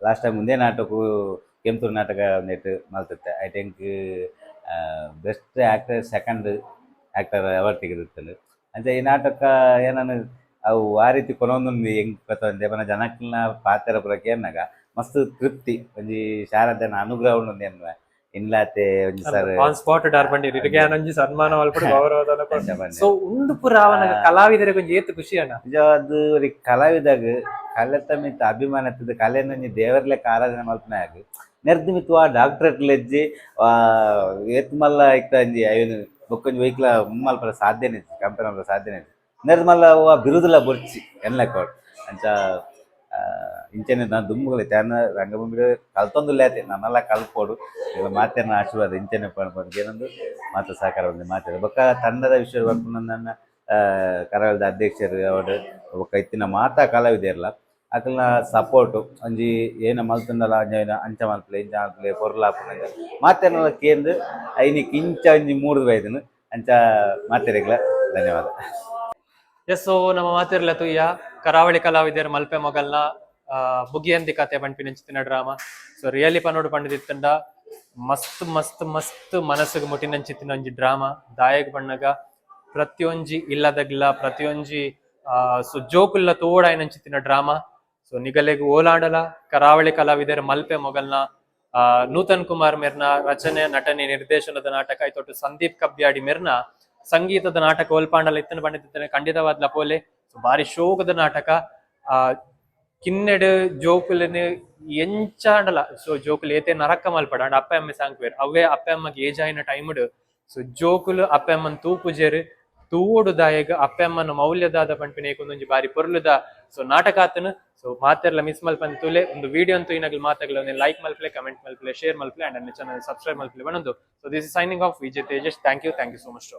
ಲಾಸ್ಟ್ ಟೈಮ್ ಮುಂದೆ ನಾಟಕ ಕೆಂಪೂರು ನಾಟಕ ಒಂದಿಟ್ಟು ಮಾಡ್ತಿದ್ದೆ. I think best actor second actor award ತೆಗೆದಿರ್ತದೆ ಅಂತ ಈ ನಾಟಕ ಏನನ್ನು ಅವು ಆ ರೀತಿ ಕೊನೊಂದು ಹೆಂಗೆ ಗೊತ್ತಂದೆ ಮನ ಜನಕ್ಕಿನ ಪಾತ್ರ ಬರೋಕೆ ಏನಾಗ ಮಸ್ತ್ ತೃಪ್ತಿ ಒಂಜಿ ಶಾರದನ ಅನುಗ್ರಹ ಉಂಡು ಎನ್ನುವ ಇನ್ಲಾತೆ ಒಂಜಿ ಸರ್ ಆನ್ ಸ್ಪಾಟ್ ಡಾರ್ಬಂಡಿ ಇರಿಗ್ಯಾನಂಜಿ ಸನ್ಮಾನ ಅಲ್ಪಡು ಗೌರವದನ ಸೊ ಉಂದು ಪುರಾವನ ಕಲಾವಿದರಿಗೆ ಒಂಜಿ ಏತ್ ಖುಷಿ ಅಣ್ಣ ನಿಜವಾದ ಕಲಾವಿದಾಗ ಕಲೆತ ಮಿತ್ತ ಅಭಿಮಾನ ಇರ್ತದೆ ಕಲೆನ ದೇವರ ಲೆಕ್ಕ ಆರಾಧನೆ ಮಲ್ಪನಾಗ ನೆರ್ದು ಮಿತ್ತು ಆ ಡಾಕ್ಟರೇಟ್ ಲೆಜ್ಜಿ ಏತ್ ಮಲ್ಲ ಇಕ್ತ ಅಂಜಿ ಅಯ್ಯನು ಬೊಕ್ಕೊಂಜಿ ವೈಕ್ಲ ಮಲ್ಪರ ಸಾಧ್ಯನೇ ಕಂಪನಿ ಸಾಧ್ಯನೇ ನೆರ್ದು ಮಲ್ಲ ಅವ ಬಿರುದುಲ ಬೊರ್ಚಿ ಎನ್ಲೆಕ್ಕೋಡು ಅಂಚ ಇಂಚನೆ ನಾನು ದುಮ್ಮುಗಳು ತ್ಯಾನ ರಂಗಭೂಮಿ ಕಲ್ತೊಂದುಲ್ಲೇತೆ ನನ್ನೆಲ್ಲ ಕಲ್ಪೋಡು ಇಲ್ಲ ಮಾತೇನ ಆಶೀರ್ವಾದ ಇಂಚನೆ ಪಡ್ಬೋದು ಏನೊಂದು ಮಾತು ಸಹಕಾರ ಒಂದು ಮಾತಾಡ ಬೊಕ್ಕ ತಂಡದ ವಿಷಯ ಬರ್ತು ನನ್ನ ಕರಾವಳಿದ ಅಧ್ಯಕ್ಷರು ಅವರು ಬೊಕ್ಕ ಇತ್ತಿನ ಮಾತಾ ಕಲಾವಿದೆ ಇರಲ್ಲ ಅಕಲ್ನ ಸಪೋರ್ಟು ಒಂಜಿ ಏನ ಮಲ್ತುಂಡಲ್ಲ ಅಂಜ ಅಂಚ ಮಲ್ಪಲೆ ಇಂಚ ಮಲ್ಪಲೆ ಪೊರ್ಲಾಪುನ ಮಾತೇನೆಲ್ಲ ಕೇಂದ್ರ ಐನಿಕ್ ಇಂಚ ಒಂಜಿ ಮೂಡ್ದು ಬೈದನು ಅಂಚ ಮಾತೆರೆಗ್ಲ ಧನ್ಯವಾದ. ಎಸ್ ಸೊ ನಮ್ಮ ಮಾತಿರ್ಲ ತುಯ್ಯ ಕರಾವಳಿ ಕಲಾವಿದರ ಮಲ್ಪೆ ಮೊಗಲ್ನ ಮುಗಿಯಂದಿ ಕತೆ ಪಂಪಿನಂಚಿನ ಡ್ರಾಮಾ ಸೊ ರಿಯಲಿ ಪನ್ನೋಡು ಪಂಡಿತಿತ್ತಂಡ ಮಸ್ತ್ ಮಸ್ತ್ ಮಸ್ತ್ ಮನಸ್ಸಿಗೆ ಮುಟ್ಟಿನಂಚಿತ್ತಿನ ಒಂಜಿ ಡ್ರಾಮಾ ದಾಯಕ ಬಣ್ಣಗ ಪ್ರತಿಯೊಂಜಿ ಇಲ್ಲದಗ್ಲ ಪ್ರತಿಯೊಂಜಿ ಸೊ ಜೋಕುಲ್ಲ ತೋಡಾಯಿನಂಚಿತ್ತಿನ ಡ್ರಾಮಾ ಸೊ ನಿಗಲೆಗ್ ಓಲಾಡಲ ಕರಾವಳಿ ಕಲಾವಿದರ ಮಲ್ಪೆ ಮೊಗಲ್ನ ನೂತನ್ ಕುಮಾರ್ ಮೆರ್ನ ರಚನೆ ನಟನೆ ನಿರ್ದೇಶನದ ನಾಟಕ ಐತೊಟ್ಟು ಸಂದೀಪ್ ಕಬ್ಯಾಡಿ ಮೆರ್ನ ಸಂಗೀತದ ನಾಟಕ ಒಲ್ಪಾಂಡಲ ಇತ್ತನ ಪಂಡಿತಿದ್ದಾನೆ ಖಂಡಿತವಾದ್ಲ ಪೋಲೆ ಸೊ ಬಾರಿ ಶೋಕದ ನಾಟಕ ಕಿನ್ನೆಡ್ ಜೋಕುಲನ್ ಎಂಚಾಂಡಲ ಸೊ ಜೋಕುಲು ಏತೆ ನರಕ ಮಲ್ಪಡ ಅಂಡ್ ಅಪ್ಪ ಅಮ್ಮ ಸಾಂಕ್ವೇರ್ ಅವೇ ಅಪ್ಪ ಅಮ್ಮಗೆ ಏಜ್ ಆಯ್ನ ಟೈಮ್ಡ್ ಸೊ ಜೋಕುಲು ಅಪ್ಪ ಅಮ್ಮನ್ ತೂಪುಜೇರು ತೂಡು ದಾಯಗ ಅಪ್ಪ ಅಮ್ಮನ ಮೌಲ್ಯದಾದ ಪಂಪಿನ ಏಕೊಂದೊಂಜಿ ಬಾರಿ ಪೊರ್ಲುದ ಸೊ ನಾಟಕ ಆತನು ಸೊ ಮಾತೆರ್ಲ ಮಿಸ್ ಮಲ್ಪನ್ ತುಲೆ ಒಂದು ವಿಡಿಯೋ ಅಂತೂ ಇನಾಗಲ್ ಮಾತಾಗಲ ಲೈಕ್ ಮಲ್ಪಲೆ ಕಮೆಂಟ್ ಮಲ್ಪಲೆ ಶೇರ್ ಮಲ್ಪಲೆ ಅಂಡ್ ನನ್ನ ಚಾನಲ್ ಸಬ್ಸ್ಕ್ರೈಬ್ ಮಲ್ಪಲೆ ಬನ್ನೊಂದು so this is signing off Vijay Tejas thank you so much.